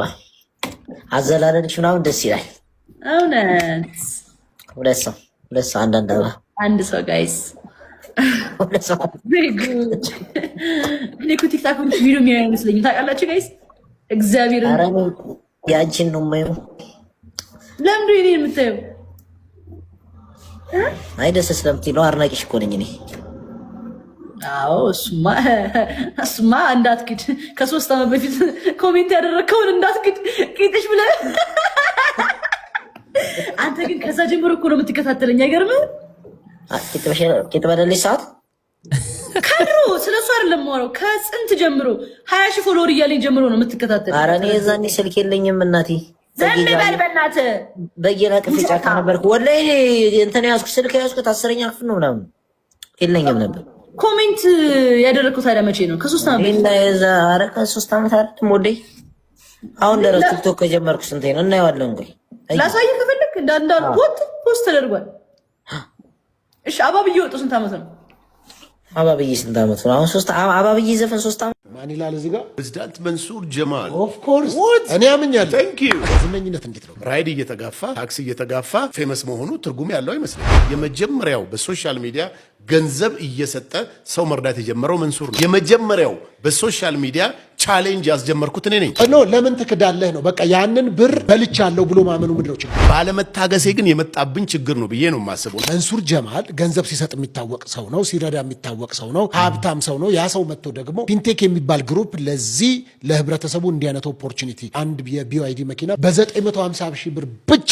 S17: አዘላለልሽ ምናምን ደስ ይላል።
S18: እውነት
S17: ሁለት ሰው አንደባ
S18: አንድ ሰው ጋይስ
S17: ሁለት ሰው
S18: ጉድ። እኔ እኮ ቲክታክ ቪዲዮ የሚያዩ አይመስለኝም ታውቃላችሁ ጋይስ። እግዚአብሔር
S17: ኧረ ያንቺን ነው የማየው።
S18: ለምንድን ነው የምታየው?
S17: አይ ደስ ስለምትይ ነው። አድናቂሽ እኮ ነኝ እኔ።
S18: አዎ እሱማ እንዳትክድ። ከ3 ዓመት በፊት ኮሜንት ያደረከውን እንዳትክድ ቂጥሽ ብለህ አንተ ግን ከዛ ጀምሮ እኮ ነው የምትከታተለኝ። አይገርምህ?
S17: ቂጥ በደልሽ ሰዓት
S18: ከድሮ ስለሱ አይደለም የማወራው ከጽንት ጀምሮ 20 ሺህ ፎሎወር እያለኝ ጀምሮ ነው የምትከታተለኝ።
S17: ኧረ እኔ የዛኔ ስልክ የለኝም እናቴ።
S18: ዘን በል በእናትህ
S17: በየና ቅፍ ጫካ ነበርኩ። ወላሂ እንትን ያዝኩ ስልክ ያዝኩት 10ኛ ክፍል ነው ምናምን የለኝም ነበር።
S18: ኮሜንት ያደረኩት ታዲያ መቼ ነው? ከ3 ዓመት
S17: እና የዛ ኧረ ከ3 ዓመት አይደለም ወዴ። አሁን ደረስ ቲክቶክ ከጀመርኩ ስንቴ ነው? እናየዋለን። ቆይ
S18: ላሳየህ ከፈለክ እንዳንዳል ፖስት ተደርጓል። እሺ አባብዬ ወጡ ስንት ዓመት ነው?
S17: አባብዬ ስንት ዓመት ነው? አሁን 3 አባብዬ ዘፈን 3 ዓመት
S19: ማን ይላል እዚህ ጋር? ፕሬዝዳንት መንሱር ጀማል።
S7: ኦፍ ኮርስ እኔ አምኛለሁ።
S19: ታንክ ዩ። ዝነኝነት እንዴት ነው? ራይድ እየተጋፋ ታክሲ እየተጋፋ ፌመስ መሆኑ ትርጉም ያለው አይመስልም። የመጀመሪያው በሶሻል ሚዲያ ገንዘብ እየሰጠ ሰው መርዳት የጀመረው መንሱር ነው። የመጀመሪያው በሶሻል ሚዲያ ቻሌንጅ ያስጀመርኩት እኔ ነኝ።
S7: ኖ ለምን ትክዳለህ ነው በቃ። ያንን ብር በልቻለሁ ብሎ ማመኑ ምንድነው ችግር?
S19: ባለመታገሴ ግን የመጣብኝ ችግር ነው ብዬ ነው የማስበው።
S7: መንሱር ጀማል ገንዘብ ሲሰጥ የሚታወቅ ሰው ነው፣ ሲረዳ የሚታወቅ ሰው ነው፣ ሀብታም ሰው ነው። ያ ሰው መጥቶ ደግሞ ፊንቴክ የሚባል ግሩፕ ለዚህ ለህብረተሰቡ እንዲህ አይነት ኦፖርቹኒቲ አንድ የቢዋይዲ መኪና በ950 ሺህ ብር ብቻ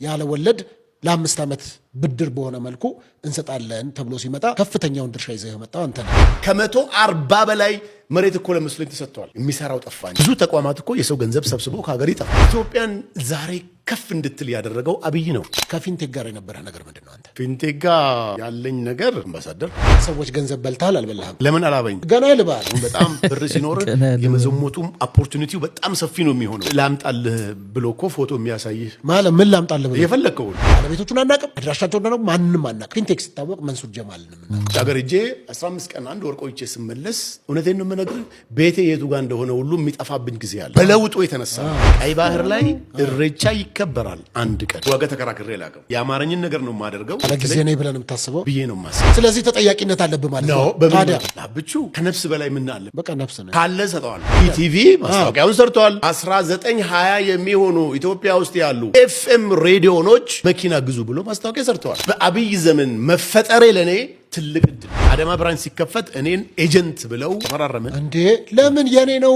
S7: ያለ ወለድ ለ5 ዓመት ብድር በሆነ መልኩ እንሰጣለን ተብሎ ሲመጣ ከፍተኛውን ድርሻ ይዘህ የመጣው አንተ ነህ።
S19: ከ140 በላይ መሬት እኮ ለሙስሊም ተሰጥቷል። የሚሰራው ጠፋኝ። ብዙ ተቋማት እኮ የሰው ገንዘብ ሰብስበው ከሀገር ይጠፋ። ኢትዮጵያን ዛሬ ከፍ እንድትል ያደረገው አብይ ነው።
S7: ከፊንቴክ ጋር የነበረ ነገር ምንድን ነው? አንተ
S19: ፊንቴክ ጋር ያለኝ ነገር አምባሳደር፣
S7: ሰዎች ገንዘብ በልተሃል አልበላህም?
S19: ለምን አላበኝ?
S7: ገና ይልባል።
S19: በጣም ብር ሲኖር የመዘሞቱም ኦፖርቹኒቲው በጣም ሰፊ ነው የሚሆነው። ላምጣልህ ብሎ እኮ ፎቶ የሚያሳይህ
S7: ማለት ምን ላምጣልህ ብሎ
S19: የፈለግከውን።
S7: ባለቤቶቹን አናውቅም፣ አድራሻቸው ደግሞ ማንንም አናውቅም። ፊንቴክ ሲታወቅ መንሱር ጀማል ነው።
S19: ሀገር ሄጄ 15 ቀን አንድ ወር ቆይቼ ስመለስ እውነቴን ነው የምነግርህ ቤቴ የቱ ጋር እንደሆነ ሁሉ የሚጠፋብኝ ጊዜ አለ። በለውጡ የተነሳ ቀይ ባህር ላይ እሬቻ ይከበራል። አንድ ቀን ዋጋ ተከራክሬ ላቀው የአማርኝን ነገር ነው የማደርገው።
S7: ለጊዜ ነው ብለን የምታስበው
S19: ብዬ ነው የማስበው።
S7: ስለዚህ ተጠያቂነት አለብህ ማለት ነው።
S19: ታዲያ ብቹ ከነፍስ በላይ ምን አለ?
S7: በቃ ነፍስ ነው
S19: ካለ ሰጠዋል። ኢቲቪ ማስታወቂያውን ሰርተዋል። 1920 የሚሆኑ ኢትዮጵያ ውስጥ ያሉ ኤፍኤም ሬዲዮኖች መኪና ግዙ ብሎ ማስታወቂያ ሰርተዋል። በአብይ ዘመን መፈጠሬ ለእኔ ትልቅ እድል። አዳማ ብራንች ሲከፈት እኔን ኤጀንት ብለው ተፈራረምን።
S7: እንዴ ለምን የኔ ነው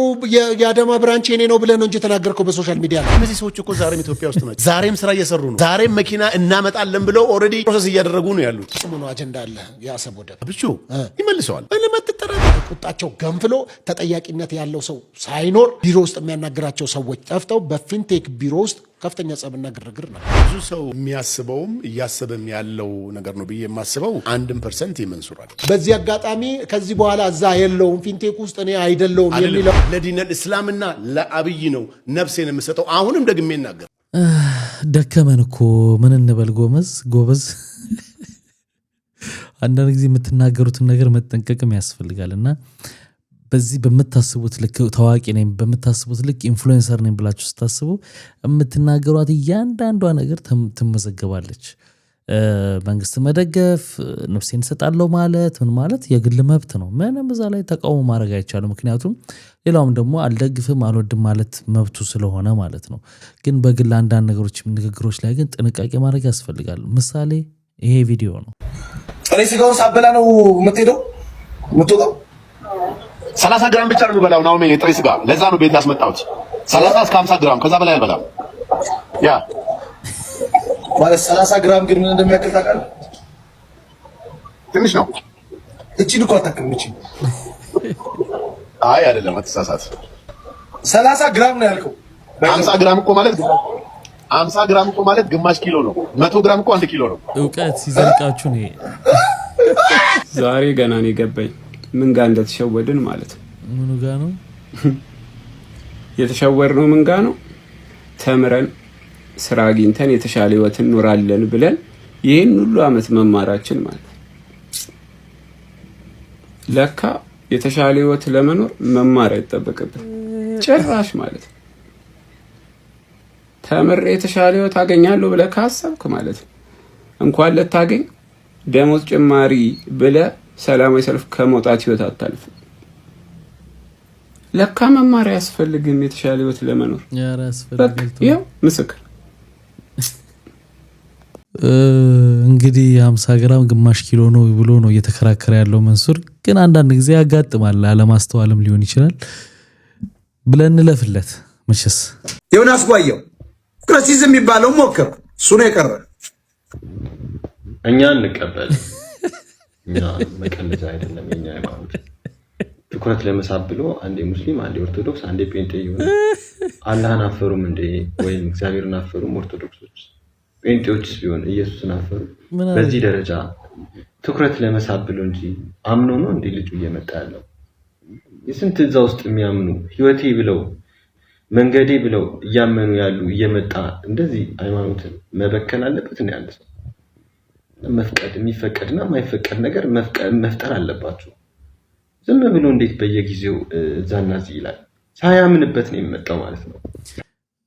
S7: የአዳማ ብራንች የኔ ነው ብለህ ነው እንጂ የተናገርከው በሶሻል ሚዲያ ላይ።
S19: እነዚህ ሰዎች እኮ ዛሬም ኢትዮጵያ ውስጥ ናቸው። ዛሬም ስራ እየሰሩ ነው። ዛሬም መኪና እናመጣለን ብለው ኦልሬዲ ፕሮሰስ እያደረጉ ነው ያሉት።
S7: ጽሙ ነው አጀንዳ አለ። የአሰብ ወደብ
S19: ብቹ ይመልሰዋል።
S7: ቁጣቸው ገንፍሎ ተጠያቂነት ያለው ሰው ሳይኖር ቢሮ ውስጥ የሚያናግራቸው ሰዎች ጠፍተው በፊንቴክ ቢሮ ውስጥ ከፍተኛ ጸብና ግርግር ነው።
S19: ብዙ ሰው የሚያስበውም እያሰበም ያለው ነገር ነው ብዬ የማስበው 1% ይመንሱራል።
S7: በዚህ አጋጣሚ ከዚህ በኋላ እዛ የለውም ፊንቴክ ውስጥ እኔ አይደለውም የሚለው
S19: ለዲነል እስላምና ለአብይ ነው ነፍሴን የምሰጠው። አሁንም ደግሜ እናገር
S3: ደከመን እኮ ምን እንበል ጎበዝ። አንዳንድ ጊዜ የምትናገሩትን ነገር መጠንቀቅም ያስፈልጋል እና በዚህ በመታስቡት ልክ ታዋቂ ነኝ በመታስቡት ልክ ኢንፍሉዌንሰር ነኝ ብላችሁ ስታስቡ የምትናገሯት እያንዳንዷ ነገር ትመዘገባለች። መንግስት መደገፍ ነፍሴን ሰጣለው ማለት ምን ማለት የግል መብት ነው። ምንም በዛ ላይ ተቃውሞ ማድረግ አይቻልም። ምክንያቱም ሌላውም ደግሞ አልደግፍም አልወድም ማለት መብቱ ስለሆነ ማለት ነው። ግን በግል አንዳንድ ነገሮች ንግግሮች ላይ ግን ጥንቃቄ ማድረግ ያስፈልጋል። ምሳሌ ይሄ ቪዲዮ ነው።
S20: ጥሬ ስጋውን ሳበላ ነው የምትሄደው የምትወጣው።
S13: 30 ግራም ብቻ ነው የምበላው ነው ጥሬ ስጋ። ለዛ ነው ቤት ያስመጣሁት። 30 እስከ 50 ግራም ከዛ በላይ አልበላም። ያ
S4: ማለት 30 ግራም ግን ምን እንደሚያክል ታውቃለህ?
S13: ትንሽ ነው።
S4: እቺን እኮ አታክልም። እቺ
S13: አይ አይደለም፣ አትሳሳት።
S4: 30 ግራም ነው ያልከው።
S13: 50 ግራም እኮ ማለት ግማሽ ኪሎ ነው። 100 ግራም እኮ 1 ኪሎ ነው።
S3: እውቀት ሲዘልቃችሁ ነው።
S20: ዛሬ ገና ነው የገባኝ ምን ጋር እንደተሸወድን ማለት ነው።
S3: ምኑ ጋር ነው
S20: የተሸወርነው? ምን ጋር ነው? ተምረን ስራ አግኝተን የተሻለ ህይወት እንኖራለን ብለን ይሄን ሁሉ አመት መማራችን ማለት ለካ የተሻለ ህይወት ለመኖር መማር አይጠበቅብን ጭራሽ ማለት ነው። ተምሬ የተሻለ ህይወት አገኛለሁ ብለህ ካሰብክ ማለት ነው እንኳን ልታገኝ ደሞዝ ጭማሪ ብለህ ሰላማዊ ሰልፍ ከመውጣት ህይወት አታልፍ። ለካ መማር ያስፈልግም የተሻለ ህይወት ለመኖር ያው ምስክር።
S3: እንግዲህ 50 ግራም ግማሽ ኪሎ ነው ብሎ ነው እየተከራከረ ያለው መንሱር። ግን አንዳንድ ጊዜ ያጋጥማል፣ አለማስተዋልም ሊሆን ይችላል ብለን እንለፍለት። መቼስ
S21: ዮናስ ጓየው ክራሲዝም የሚባለው ሞከር እሱ ነው የቀረ።
S22: እኛ እንቀበል። እኛ መቀለጃ አይደለም። የኛ ሃይማኖት ትኩረት ለመሳብ ብሎ አንዴ ሙስሊም፣ አንዴ ኦርቶዶክስ፣ አንዴ ጴንጤ ይሆን አላህን አፈሩም እንዴ? ወይም እግዚአብሔርን አፈሩም? ኦርቶዶክሶች ጴንጤዎችስ ቢሆን ኢየሱስን አፈሩ? በዚህ ደረጃ ትኩረት ለመሳብ ብሎ እንጂ አምኖ ነው እንዴ ልጁ እየመጣ ያለው? የስንት እዛ ውስጥ የሚያምኑ ህይወቴ ብለው መንገዴ ብለው እያመኑ ያሉ እየመጣ እንደዚህ ሃይማኖትን መበከል አለበት ነው ያለ ሰው። መፍቀድ የሚፈቀድና የማይፈቀድ ነገር መፍጠር አለባቸው። ዝም ብሎ እንዴት በየጊዜው እዛና እዚህ ይላል? ሳያምንበት ነው የሚመጣው ማለት ነው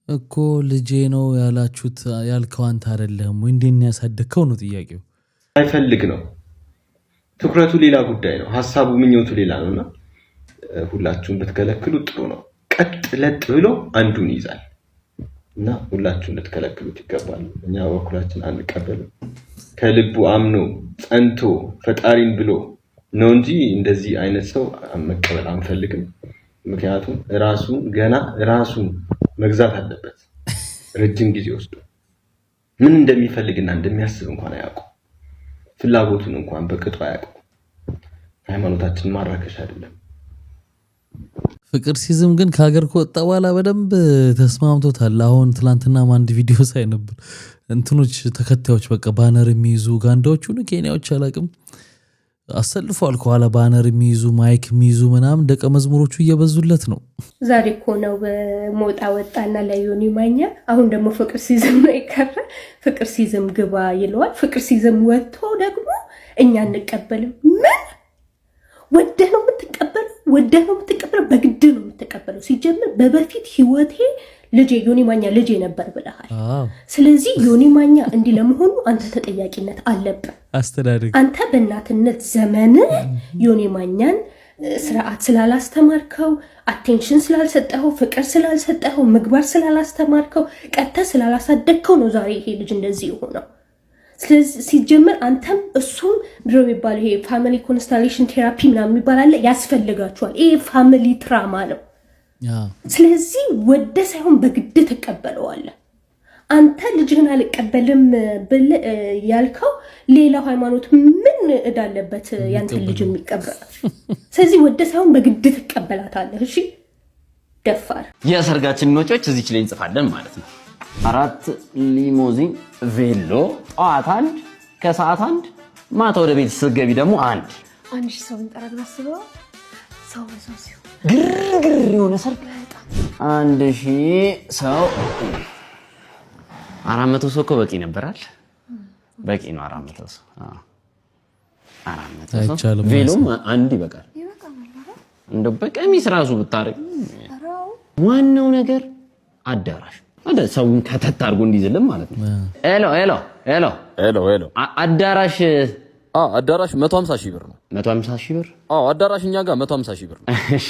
S3: እኮ። ልጄ ነው ያላችሁት ያልከው አንተ አይደለም ወይ? እንዴት ነው ያሳደግከው ነው ጥያቄው።
S22: አይፈልግ ነው ትኩረቱ ሌላ ጉዳይ ነው። ሐሳቡ ምኞቱ ሌላ ነውና ሁላችሁም ብትከለክሉ ጥሩ ነው። ቀጥ ለጥ ብሎ አንዱን ይዛል እና ሁላችሁም ልትከለክሉት ይገባል። እኛ በኩላችን አንቀበልም። ከልቡ አምኖ ጸንቶ ፈጣሪን ብሎ ነው እንጂ እንደዚህ አይነት ሰው መቀበል አንፈልግም። ምክንያቱም ራሱን መግዛት አለበት። ረጅም ጊዜ ወስዶ ምን እንደሚፈልግና እንደሚያስብ እንኳን አያውቁ። ፍላጎቱን እንኳን በቅጡ አያውቁ። ሃይማኖታችን ማራከሽ አይደለም።
S3: ፍቅር ሲዝም ግን ከሀገር ከወጣ በኋላ በደንብ ተስማምቶታል። አሁን ትላንትና አንድ ቪዲዮ ሳይ ነበር። እንትኖች ተከታዮች በቃ ባነር የሚይዙ ኡጋንዳዎቹ ነው ኬንያዎች አላውቅም አሰልፈዋል። ከኋላ ባነር የሚይዙ ማይክ የሚይዙ ምናምን ደቀ መዝሙሮቹ እየበዙለት ነው።
S23: ዛሬ እኮ ነው ሞጣ ወጣና ለዮኒ ማኛ። አሁን ደግሞ ፍቅር ሲዝም ነው የቀረ። ፍቅር ሲዝም ግባ ይለዋል። ፍቅር ሲዝም ወጥቶ ደግሞ እኛ እንቀበልም። ምን ወደህ ነው የምትቀበለው? በግድ ነው የምትቀበለው። ሲጀምር በበፊት ህይወቴ ልጄ ዮኒ ማኛ ልጄ ነበር ብለሃል። ስለዚህ ዮኒ ማኛ እንዲህ ለመሆኑ አንተ ተጠያቂነት አለብህ።
S3: አስተዳደግ አንተ
S23: በእናትነት ዘመን ዮኒ ማኛን ስርዓት ስላላስተማርከው፣ አቴንሽን ስላልሰጠኸው፣ ፍቅር ስላልሰጠኸው፣ ምግባር ስላላስተማርከው፣ ቀጥተህ ስላላሳደግከው ነው ዛሬ ይሄ ልጅ እንደዚህ የሆነው። ስለዚህ ሲጀምር አንተም እሱም ድሮ የሚባለው ይሄ ፋሚሊ ኮንስታሌሽን ቴራፒ ምናምን የሚባል አለ፣ ያስፈልጋቸዋል። ይሄ ፋሚሊ ትራማ ነው። ስለዚህ ወደ ሳይሆን በግድ ተቀበለዋለህ። አንተ ልጅህን አልቀበልም ብል ያልከው ሌላው ሃይማኖት ምን እዳለበት ያንተ ልጅ የሚቀበል? ስለዚህ ወደ ሳይሆን በግድ ተቀበላታለህ። እሺ ደፋር።
S24: የሰርጋችን ወጪዎች እዚች ላይ እንጽፋለን ማለት ነው። 4 ሊሞዚን ቬሎ፣ ጠዋት 1፣ ከሰዓት 1፣ ማታ ወደ ቤት ስትገቢ ደግሞ 1።
S25: 1000 ሰው እንጠራለን አስበው። ሰው ሲሆን
S24: ግርግር የሆነ ሰርግ 1000 ሰው 400 ሰው እኮ በቂ ነበራል። በቂ ነው 400 ሰው። 400 ሰው ቬሎም 1 ይበቃል። እንደው በቀሚስ ራሱ ብታረግ ዋናው ነገር አዳራሽ ሰውን ከተት አድርጎ እንዲዝልም ማለት ነው። ሄሎ አዳራሽ
S26: አዳራሽ 150,000 ብር ነው።
S24: 150,000 ብር?
S26: አዳራሽ እኛ ጋር 150,000 ብር ነው።
S24: እሺ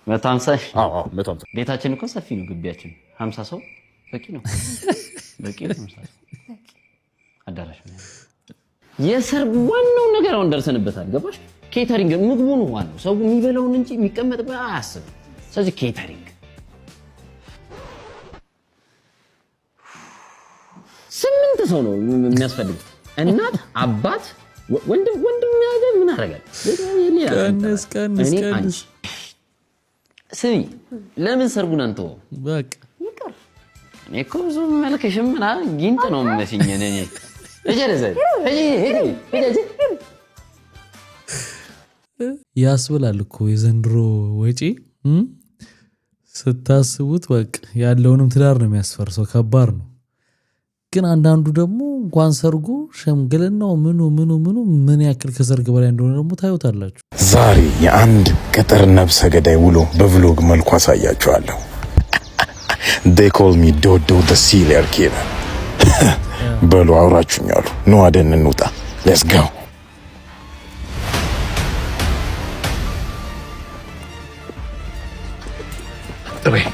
S24: 150?
S26: 150።
S24: ቤታችን እኮ ሰፊ ነው፣ ግቢያችን 50 ሰው በቂ ነው። በቂ ነው 50 ሰው አዳራሽ ነው። የሰርግ ዋናው ነገር አሁን ደርሰንበታል። ገባሽ? ኬተሪንግ ምግቡ ነው ዋናው። ሰው የሚበላውን እንጂ የሚቀመጥበት አያስብም። ስለዚህ ኬተሪንግ 8 ሰው ነው የሚያስፈልግ። እናት፣ አባት፣ ወንድም ያዘ ምን አደረጋል? ቀንስ ስሚ፣ ለምን ሰርጉን አንተ በቃ ይቀር። እኔ እኮ ብዙ መልከሽም ምናምን ጊንጥ ነው የምመስኝ ነኝ።
S3: ያስብላል እኮ የዘንድሮ ወጪ ስታስቡት በቃ ያለውንም ትዳር ነው የሚያስፈርሰው። ከባድ ነው። ግን አንዳንዱ ደግሞ እንኳን ሰርጉ ሸምግልናው ምኑ ምን ያክል ከሰርግ በላይ እንደሆነ ደግሞ ታዩታላችሁ።
S2: ዛሬ የአንድ ቅጥር ነብሰ ገዳይ ውሎ በቭሎግ መልኩ አሳያችኋለሁ። they call me Dodo the serial killer። በሉ አውራችሁኛሉ። ነው አደን እንውጣ። let's go።
S5: ጠበይ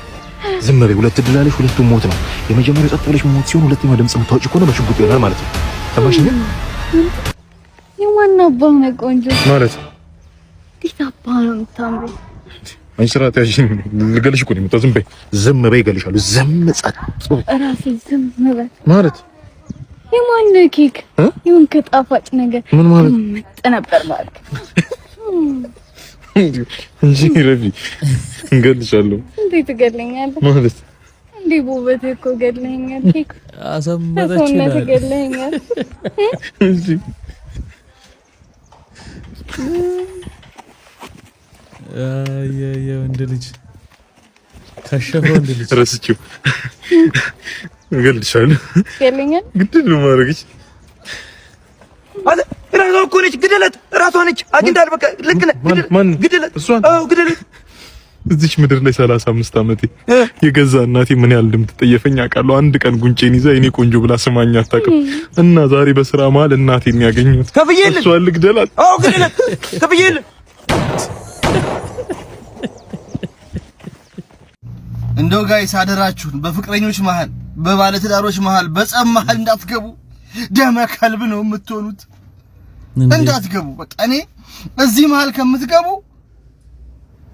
S5: ዝም በይ። ሁለት እድል አለሽ፣ ሁለቱም ሞት ነው። የመጀመሪያው ጸጥ ብለሽ ሞት ሲሆን ሁለተኛው ድምጽ የምታወጪ ከሆነ በሽጉጥ ይሆናል ማለት ነው። ሰማሽኝ?
S25: የማን አባህ ነው ቆንጆ
S5: ማለት
S25: እንዴት አባህ ነው የምታምረው?
S5: አንቺ ስራት ያዥኝ ልገልሽ እኮ ነው የምታው። ዝም በይ እገልሻለሁ። ዝም ጸጥ
S25: እራሴ ዝም በይ
S5: ማለት
S25: የማን ኬክ ይሁን ከጣፋጭ ነገር
S5: ምን ማለት
S25: መጥ ነበር ማለት
S5: እንጂ ረቢ እንገልሻለሁ።
S25: እንዴት ትገለኛለህ ማለት እንዴ? ቦበት እኮ ገለኛል። ኬክ
S3: አሰመረች ይላል
S25: ገለኛል
S5: እንጂ
S3: ወንድ ልጅ ከሸፈው ወንድ ልጅ
S5: ረስቼው እንገልሻለሁ።
S25: ገለኛል
S5: ግድ ነው ማረግሽ
S21: አለ ራሷ እኮ ነች። ግደለት፣ ራሷ ነች። አግኝታል። በቃ ልክ ነህ። ግደለት። አዎ ግደለት።
S5: እዚች ምድር ላይ 35 ዓመቴ የገዛ እናቴ ምን ያህል እንደምትጠየፈኝ አውቃለሁ። አንድ ቀን ጉንጬን ይዛ እኔ ቆንጆ ብላ ስማኝ አታውቅም። እና ዛሬ በስራ መሀል እናቴን ያገኘሁት
S21: ከፍዬልህ
S5: እሷን ልግደላት።
S21: አዎ ግደለት። ከፍዬልህ
S6: እንደው ጋይስ አደራችሁን በፍቅረኞች መሃል፣ በባለትዳሮች መሃል፣ በጸብ መሃል እንዳትገቡ። ደመ ከልብ ነው የምትሆኑት። እንዳትገቡ። በቃ እኔ እዚህ መሃል ከምትገቡ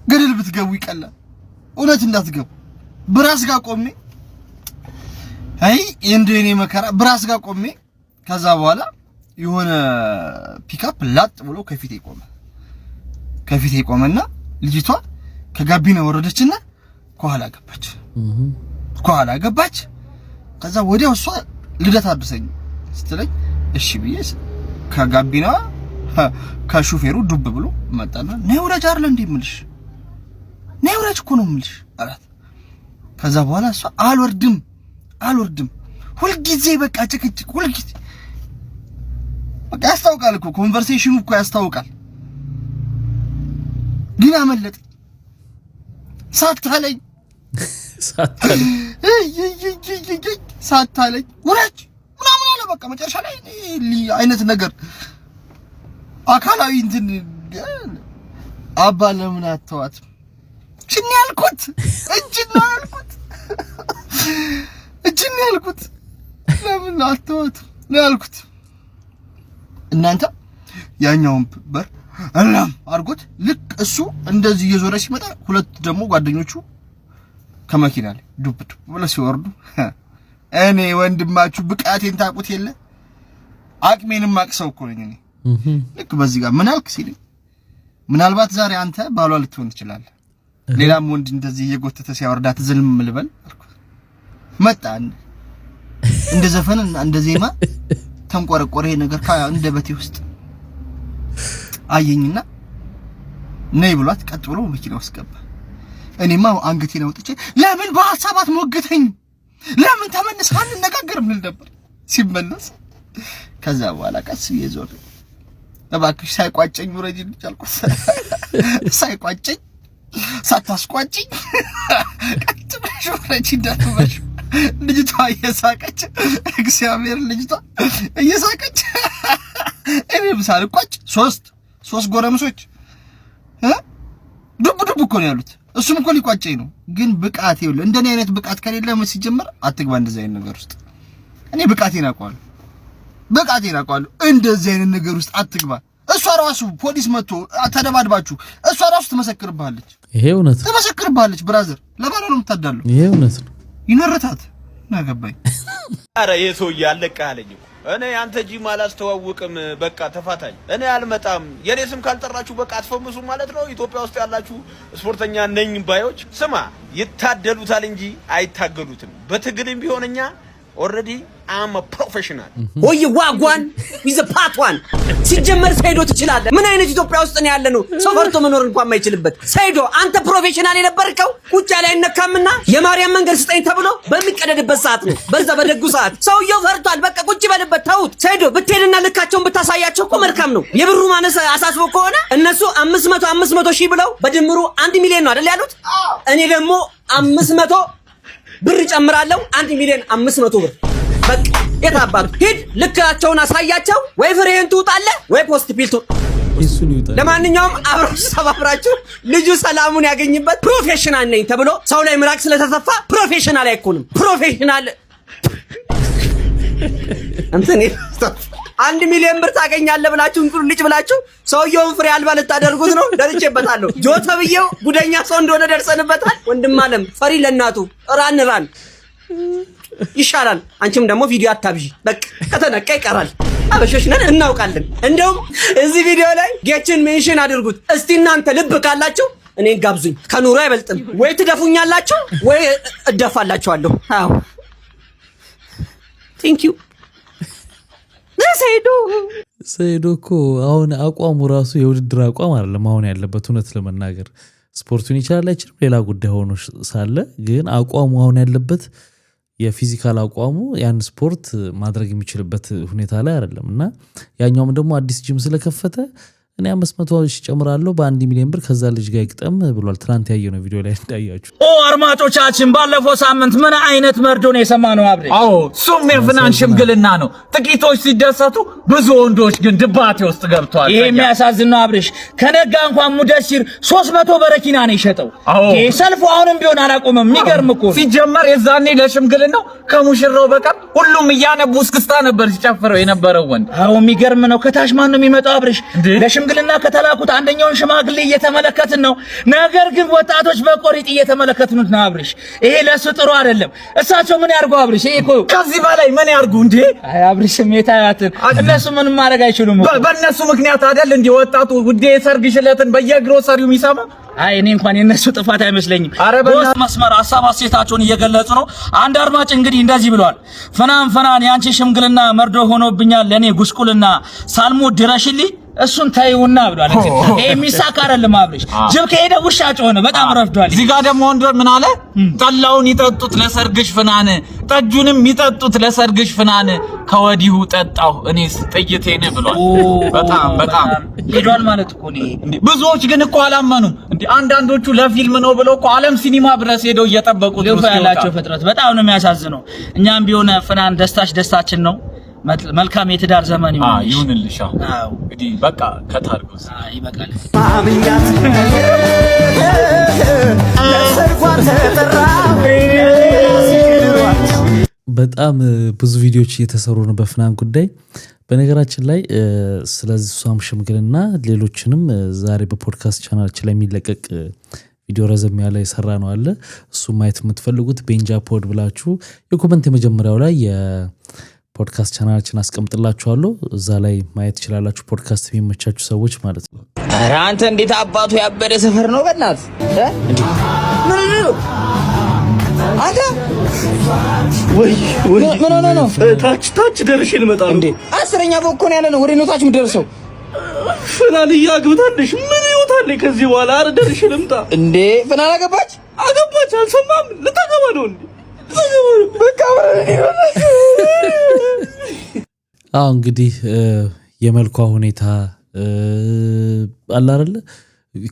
S6: ገደል ብትገቡ ይቀላል። እውነት እንዳትገቡ። ብራስ ጋር ቆሜ አይ እንደኔ መከራ ብራስ ጋር ቆሜ ከዛ በኋላ የሆነ ፒክአፕ ላጥ ብሎ ከፊቴ ቆመና ልጅቷ ከጋቢና ወረደችና ከኋላ ገባች። ከዛ ወዲያው እሷ ልደት አድርሰኝ ስትለኝ እሺ ብዬ ከጋቢና ከሹፌሩ ዱብ ብሎ መጣና ነይ ውረጅ አይደል እንዴ የምልሽ፣ ነይ ውረጅ እኮ ነው የምልሽ አላት። ከዛ በኋላ እሷ አልወርድም ሁልጊዜ በቃ ጭቅጭቅ ሁልጊዜ በቃ ያስታውቃል እኮ ኮንቨርሴሽኑ እኮ ያስታውቃል። ግን አመለጠ ሳታለኝ ውረጅ ምናምን አለ። በቃ መጨረሻ ላይ አይነት ነገር አካላዊ እንትን አባ ለምን አተዋትም እጅን ያልኩት ለምን አተዋትም ነው ያልኩት። እናንተ ያኛውን በር አላም አርጎት ልክ እሱ እንደዚህ እየዞረ ሲመጣ ሁለት ደግሞ ጓደኞቹ ከመኪና ላይ ዱብ ብለው ሲወርዱ እኔ ወንድማችሁ ብቃቴን ታውቁት የለ አቅሜንም አቅሰው እኮ ነኝ እኔ። ልክ በዚህ ጋር ምን አልክ ሲል ምናልባት ዛሬ አንተ ባሏ ልትሆን ትችላለህ፣ ሌላም ወንድ እንደዚህ እየጎተተ ሲያወርዳት ዝልም ልበል አልኩ። መጣ እንደ ዘፈንና እንደ ዜማ ተንቆረቆረ ነገር ከአንደበቴ ውስጥ አየኝና ነይ ብሏት ቀጥ ብሎ መኪና ውስጥ ገባ። እኔማ አንገቴን አውጥቼ ለምን በሐሳብ አትሞግተኝ፣ ለምን ተመልሰህ አንነጋገርም ልል ነበር ሲመለስ። ከዛ በኋላ ቀስ ይዞር እባክሽ ሳይቋጨኝ ውረጅ አልኩት። ሳይቋጨኝ ሳታስቋጭኝ ቀጥ ብለሽ ውረጅ እንዳትበሽ። ልጅቷ እየሳቀች እግዚአብሔር ልጅቷ እየሳቀች እኔም ሳልቋጭ ሶስት ጎረምሶች ዱብ እኮ ነው ያሉት። እሱም እኮ ሊቋጨኝ ነው። ግን ብቃት ይኸውልህ፣ እንደኔ አይነት ብቃት ከሌለ ምን ሲጀመር አትግባ እንደዚህ አይነት ነገር ውስጥ። እኔ ብቃቴን አውቀዋለሁ። እንደዚህ አይነት ነገር ውስጥ አትግባ። እሷ ራሱ ፖሊስ መጥቶ ተደባድባችሁ እሷ ራሱ ትመሰክርብሃለች።
S3: ይሄ እውነት
S6: ትመሰክርብሃለች። ብራዘር ለባሏ ነው የምታዳለው።
S3: ይሄ እውነት ነው።
S6: ይነርታት ናገባኝ።
S8: አረ የሰው ያለቃለኝ እኔ አንተ ጂም አላስተዋውቅም በቃ ተፋታኝ። እኔ አልመጣም። የኔ ስም ካልጠራችሁ በቃ አትፈምሱ ማለት ነው። ኢትዮጵያ ውስጥ ያላችሁ ስፖርተኛ ነኝ ባዮች ስማ ይታደሉታል እንጂ አይታገሉትም። በትግልም ቢሆንኛ ኦሬዲ አም ፕሮፌሽናል
S9: ወይ ዋጓን ዊዝ ፓትዋን ሲጀመር ሰይዶ ትችላለህ። ምን አይነት ኢትዮጵያ ውስጥ ነው ያለነው? ሰው ፈርቶ መኖር እንኳን ማይችልበት ሰይዶ አንተ ፕሮፌሽናል የነበርከው ቁጭ ላይ አይነካምና የማርያም መንገድ ስጠኝ ተብሎ በሚቀደድበት ሰዓት ነው። በዛ በደጉ ሰዓት ሰውየው ፈርቷል። በቃ ቁጭ በልበት ተውት። ሰይዶ ብትሄድና ልካቸውን ብታሳያቸው እኮ መልካም ነው። የብሩ ማነስ አሳስቦ ከሆነ እነሱ 500 ሺህ ብለው በድምሩ 1 ሚሊዮን ነው አይደል ያሉት? እኔ ደግሞ 500 ብር ጨምራለሁ 1 ሚሊዮን 500 ብር በቃ የታባቱ ሂድ ልካቸውን አሳያቸው። ወይ ፍሬን ትውጣለህ ወይ ፖስት ፒል ትውጣለህ። ለማንኛውም አብራችሁ ልጁ ሰላሙን ያገኝበት። ፕሮፌሽናል ነኝ ተብሎ ሰው ላይ ምራቅ ስለተሰፋ ፕሮፌሽናል አይኮንም። ፕሮፌሽናል እንትን 1 ሚሊዮን ብር ታገኛለህ ብላችሁ እንቁር ልጅ ብላችሁ ሰውየውን ፍሬ አልባ ልታደርጉት ነው። ደርጬበታለሁ። ጆተብየው ጉደኛ ሰው እንደሆነ ደርሰንበታል። ወንድም አለም ፈሪ ለናቱ ራን ይሻላል። አንቺም ደግሞ ቪዲዮ አታብዢ። በቃ ከተነቀ ይቀራል። አበሾች ነን እናውቃለን። እንደውም እዚህ ቪዲዮ ላይ ጌችን ሜንሽን አድርጉት እስቲ። እናንተ ልብ ካላችሁ እኔን ጋብዙኝ። ከኑሮ አይበልጥም። ወይ ትደፉኛላችሁ ወይ እደፋላችኋለሁ። አዎ ቴንክ ዩ
S3: ሰይዶ እኮ አሁን አቋሙ ራሱ የውድድር አቋም አይደለም አሁን ያለበት። እውነት ለመናገር ስፖርቱን ይችላል አይችልም ሌላ ጉዳይ ሆኖ ሳለ ግን አቋሙ አሁን ያለበት የፊዚካል አቋሙ ያን ስፖርት ማድረግ የሚችልበት ሁኔታ ላይ አይደለም። እና ያኛውም ደግሞ አዲስ ጂም ስለከፈተ እኔ 500 ሺህ ጨምራለሁ በ1 ሚሊዮን ብር ከዛ ልጅ ጋር ይቅጠም ብሏል። ትናንት ያየነው ቪዲዮ ላይ እንዳያችሁ።
S10: አድማጮቻችን ባለፈው ሳምንት ምን አይነት መርዶ ነው የሰማነው? አብሬ እሱም የፍናን ሽምግልና ነው። ጥቂቶች ሲደሰቱ ብዙ ወንዶች ግን ድባቴ ውስጥ ገብተዋል። ይሄ የሚያሳዝን ነው አብሬሽ። ከነጋ እንኳን ሙደሲር 300 በረኪና ነው የሸጠው። ይሄ ሰልፉ አሁንም ቢሆን አላቆመም። የሚገርም እኮ ሲጀመር የዛኔ ለሽምግልናው ከሙሽራው በቀር ሁሉም እያነቡ እስክስታ ነበር ሲጨፍረው የነበረው ወንድ። የሚገርም ነው። ከታች ማን ነው የሚመጣው አብሬሽ? ሽምግልና ከተላኩት አንደኛውን ሽማግሌ እየተመለከትን ነው። ነገር ግን ወጣቶች በቆሪጥ እየተመለከቱት ነው አብርሽ። ይሄ ለሱ ጥሩ አይደለም። እሳቸው ምን ያርጉ አብርሽ? ይሄ እኮ ከዚህ በላይ ምን ያርጉ እንዴ? አይ አብርሽ ሜታያት እነሱ ምንም ማድረግ አይችሉም። በእነሱ ምክንያት አይደል እንዴ ወጣቱ ውዴ ሰርግ ሽለትን በየግሮሰሪው የሚሰማ? አይ እኔ እንኳን የነሱ ጥፋት አይመስለኝም። በውስጥ መስመር ሀሳብ አስተያየታቸውን እየገለጹ ነው። አንድ አድማጭ እንግዲህ እንደዚህ ብሏል። ፍናን ያንቺ ሽምግልና መርዶ ሆኖብኛል ለኔ ጉስቁልና ሳልሞት ድረሽልኝ እሱን ታዩና ብሏል። ይሄ ሚሳካ አይደለም አብርሽ። ጅብ ከሄደ ውሻ ጮኸ። በጣም ረፍዷል። እዚህ ጋር ደግሞ ወንዶር ምን አለ? ጠላውን ይጠጡት ለሰርግሽ ፍናን፣ ጠጁንም ይጠጡት ለሰርግሽ ፍናን፣ ከወዲሁ ጠጣው እኔስ ጥይቴን ብሏል። በጣም ሄዷል ማለት እኮ ነው። ብዙዎች ግን እኮ አላመኑም። እንዴ አንዳንዶቹ ለፊልም ነው ብለው እኮ ዓለም ሲኒማ ድረስ ሄደው እየጠበቁት ነው ያላቸው ፍጥረት። በጣም ነው የሚያሳዝነው። እኛም ቢሆን ፍናን ደስታችን ነው። መልካም የትዳር ዘመን ይሁንልሽ። አዎ እንግዲህ በቃ ከታርጉስ ይበቃል። ማምኛት ለሰርጓር ተጠራ።
S3: በጣም ብዙ ቪዲዮዎች እየተሰሩ ነው በፍናን ጉዳይ። በነገራችን ላይ ስለዚህ እሷም ሽምግልና ሌሎችንም ዛሬ በፖድካስት ቻናላችን ላይ የሚለቀቅ ቪዲዮ ረዘም ያለ የሰራ ነው አለ። እሱ ማየት የምትፈልጉት ቤንጃ ፖድ ብላችሁ የኮመንት የመጀመሪያው ላይ ፖድካስት ቻናላችን አስቀምጥላችኋለሁ። እዛ ላይ ማየት ትችላላችሁ። ፖድካስት የሚመቻችሁ ሰዎች ማለት ነው።
S9: ኧረ አንተ እንዴት አባቱ ያበደ ሰፈር ነው በእናት ምን ነው አንተ ምን ነው
S21: ታች ደርሼ ልመጣ ነው እንዴ? 10ኛ ፎቅ ነው ያለ ነው። ወደ ነው ታች የምደርሰው? ፍናን ያግብታለሽ ምን ይወታል ከዚህ በኋላ? አረ ደርሼ ልምጣ እንዴ? ፍናን አገባች አልሰማም? ልታገባ ነው እንዴ?
S3: እንግዲህ የመልኳ ሁኔታ አለ አይደለ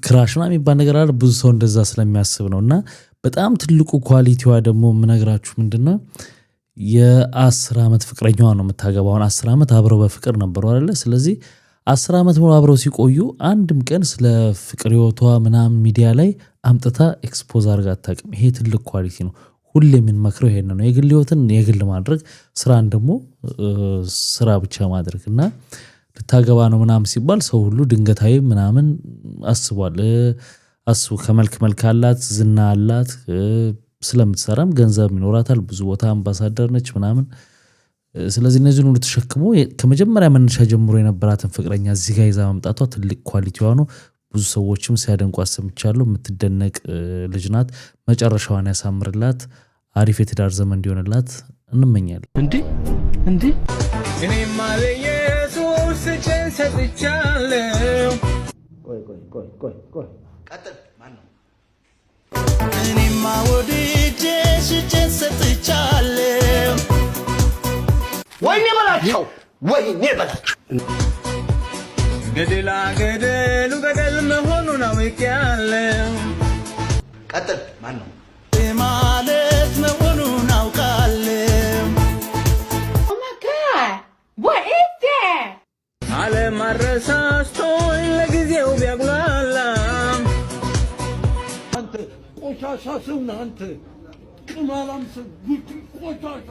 S3: ክራሽና የሚባል ነገር አለ። ብዙ ሰው እንደዛ ስለሚያስብ ነው። እና በጣም ትልቁ ኳሊቲዋ ደግሞ የምነግራችሁ ምንድነው የ10 ዓመት ፍቅረኛዋ ነው የምታገባው። 10 ዓመት አብረው በፍቅር ነበሩ አይደለ? ስለዚህ 10 ዓመት ሙሉ አብረው ሲቆዩ አንድም ቀን ስለ ፍቅር ህይወቷ ምናምን ሚዲያ ላይ አምጥታ ኤክስፖዝ አድርጋ አታውቅም። ይሄ ትልቅ ኳሊቲ ነው። ሁሌ የምንመክረው ይሄን ነው። የግል ህይወትን የግል ማድረግ፣ ስራን ደግሞ ስራ ብቻ ማድረግ እና ልታገባ ነው ምናምን ሲባል ሰው ሁሉ ድንገታዊ ምናምን አስቧል። አስቡ ከመልክ መልክ አላት፣ ዝና አላት፣ ስለምትሰራም ገንዘብ ይኖራታል፣ ብዙ ቦታ አምባሳደር ነች ምናምን። ስለዚህ እነዚህን ሁሉ ተሸክሞ ከመጀመሪያ መነሻ ጀምሮ የነበራትን ፍቅረኛ እዚህ ጋር ይዛ መምጣቷ ትልቅ ኳሊቲዋ ነው። ብዙ ሰዎችም ሲያደንቋት ሰምቻለሁ። የምትደነቅ ልጅ ናት። መጨረሻዋን ያሳምርላት፣ አሪፍ የትዳር ዘመን እንዲሆንላት እንመኛለን።
S21: እንዴ እኔማ ለኢየሱስ እጄን ሰጥቻለሁ።
S6: ቆይ ቀጥል። ማን ነው?
S21: እኔማ ወድጄሽ እጄን ሰጥቻለሁ።
S6: ወይኔ በላቸው
S21: ገደላ ገደሉ ገደል መሆኑን አውቄያለሁ።
S6: ቀጥል። ማን ነው?
S21: ማለት መሆኑን አውቃለሁ። ዓለም አረሳስቶኝ ለጊዜው ቢያጉላላም
S1: አንተ ቆሻሻ ሰው ነህ አንተ ቅማላም ሰው ቆሻሻ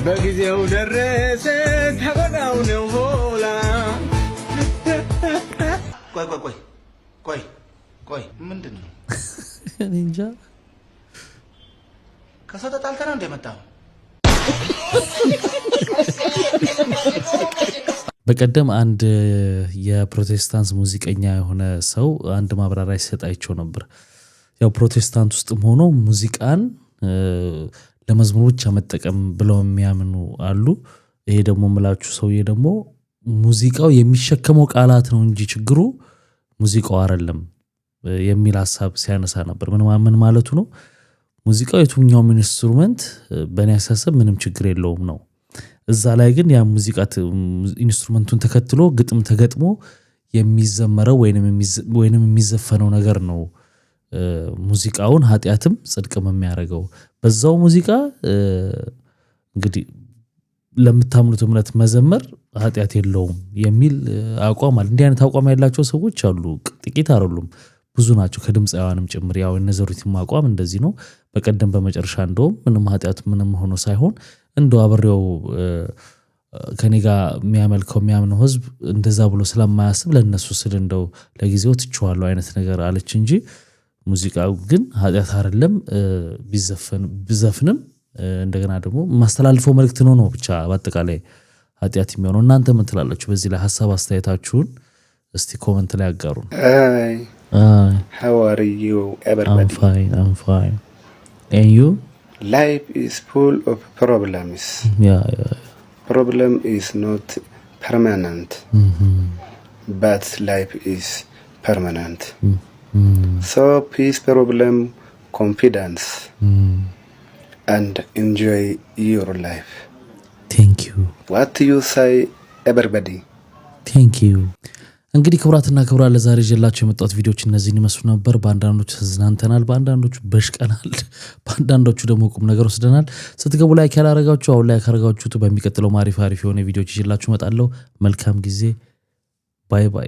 S21: በጊዜው ደረሰ ተጎዳው ነው ሆላ።
S6: ቆይ ምንድን ነው?
S3: እኔ እንጃ።
S6: ከሰው ተጣልተህ ነው እንደመጣው?
S3: በቀደም አንድ የፕሮቴስታንት ሙዚቀኛ የሆነ ሰው አንድ ማብራሪያ ሲሰጣቸው ነበር። ያው ፕሮቴስታንት ውስጥም ሆኖ ሙዚቃን ለመዝሙር ብቻ መጠቀም ብለው የሚያምኑ አሉ። ይሄ ደግሞ ምላችሁ ሰውዬ ደግሞ ሙዚቃው የሚሸከመው ቃላት ነው እንጂ ችግሩ ሙዚቃው አይደለም የሚል ሐሳብ ሲያነሳ ነበር። ምን ማለቱ ነው? ሙዚቃው የትኛውም ኢንስትሩመንት በእኔ አስተሳሰብ ምንም ችግር የለውም ነው። እዛ ላይ ግን ያ ሙዚቃ ኢንስትሩመንቱን ተከትሎ ግጥም ተገጥሞ የሚዘመረው ወይንም የሚዘፈነው ነገር ነው ሙዚቃውን ኃጢአትም ጽድቅም የሚያደርገው። በዛው ሙዚቃ እንግዲህ ለምታምኑት እምነት መዘመር ኃጢአት የለውም የሚል አቋም አለ። እንዲህ አይነት አቋም ያላቸው ሰዎች አሉ፣ ጥቂት አይደሉም፣ ብዙ ናቸው፣ ከድምፃውያንም ጭምር። ያው የነዘሩትም አቋም እንደዚህ ነው። በቀደም በመጨረሻ እንደውም ምንም ኃጢአት ምንም ሆኖ ሳይሆን እንደው አብሬው ከኔ ጋር የሚያምነው ህዝብ እንደዛ ብሎ ስለማያስብ ለነሱ ስል እንደው ለጊዜው ትችዋለሁ አይነት ነገር አለች እንጂ ሙዚቃው ግን ኃጢአት አይደለም። ቢዘፍንም እንደገና ደግሞ ማስተላልፈው መልእክት ነው ብቻ በአጠቃላይ ኃጢአት የሚሆነው። እናንተ ምን ትላላችሁ? በዚህ ላይ ሐሳብ አስተያየታችሁን እስቲ ኮሜንት ላይ አጋሩን።
S11: How are you everybody?
S3: I'm fine. And you?
S11: Life is full of problems.
S3: Yeah.
S11: Problem is not permanent. But life is permanent. So peace, problem, confidence, and enjoy your life.
S3: Thank you.
S11: What do you say, everybody?
S3: Thank you. እንግዲህ ክቡራትና ክቡራን ለዛሬ ይዤላችሁ የመጣሁት ቪዲዮዎች እነዚህን ይመስሉ ነበር። በአንዳንዶቹ ተዝናንተናል፣ በአንዳንዶቹ በሽቀናል፣ በአንዳንዶቹ ደግሞ ቁም ነገር ወስደናል። ስትገቡ ላይክ ያላረጋችሁ አሁን ላይክ አረጋችሁት። በሚቀጥለው አሪፍ የሆነ ቪዲዮዎች ይዤላችሁ እመጣለሁ። መልካም ጊዜ። ባይ ባይ።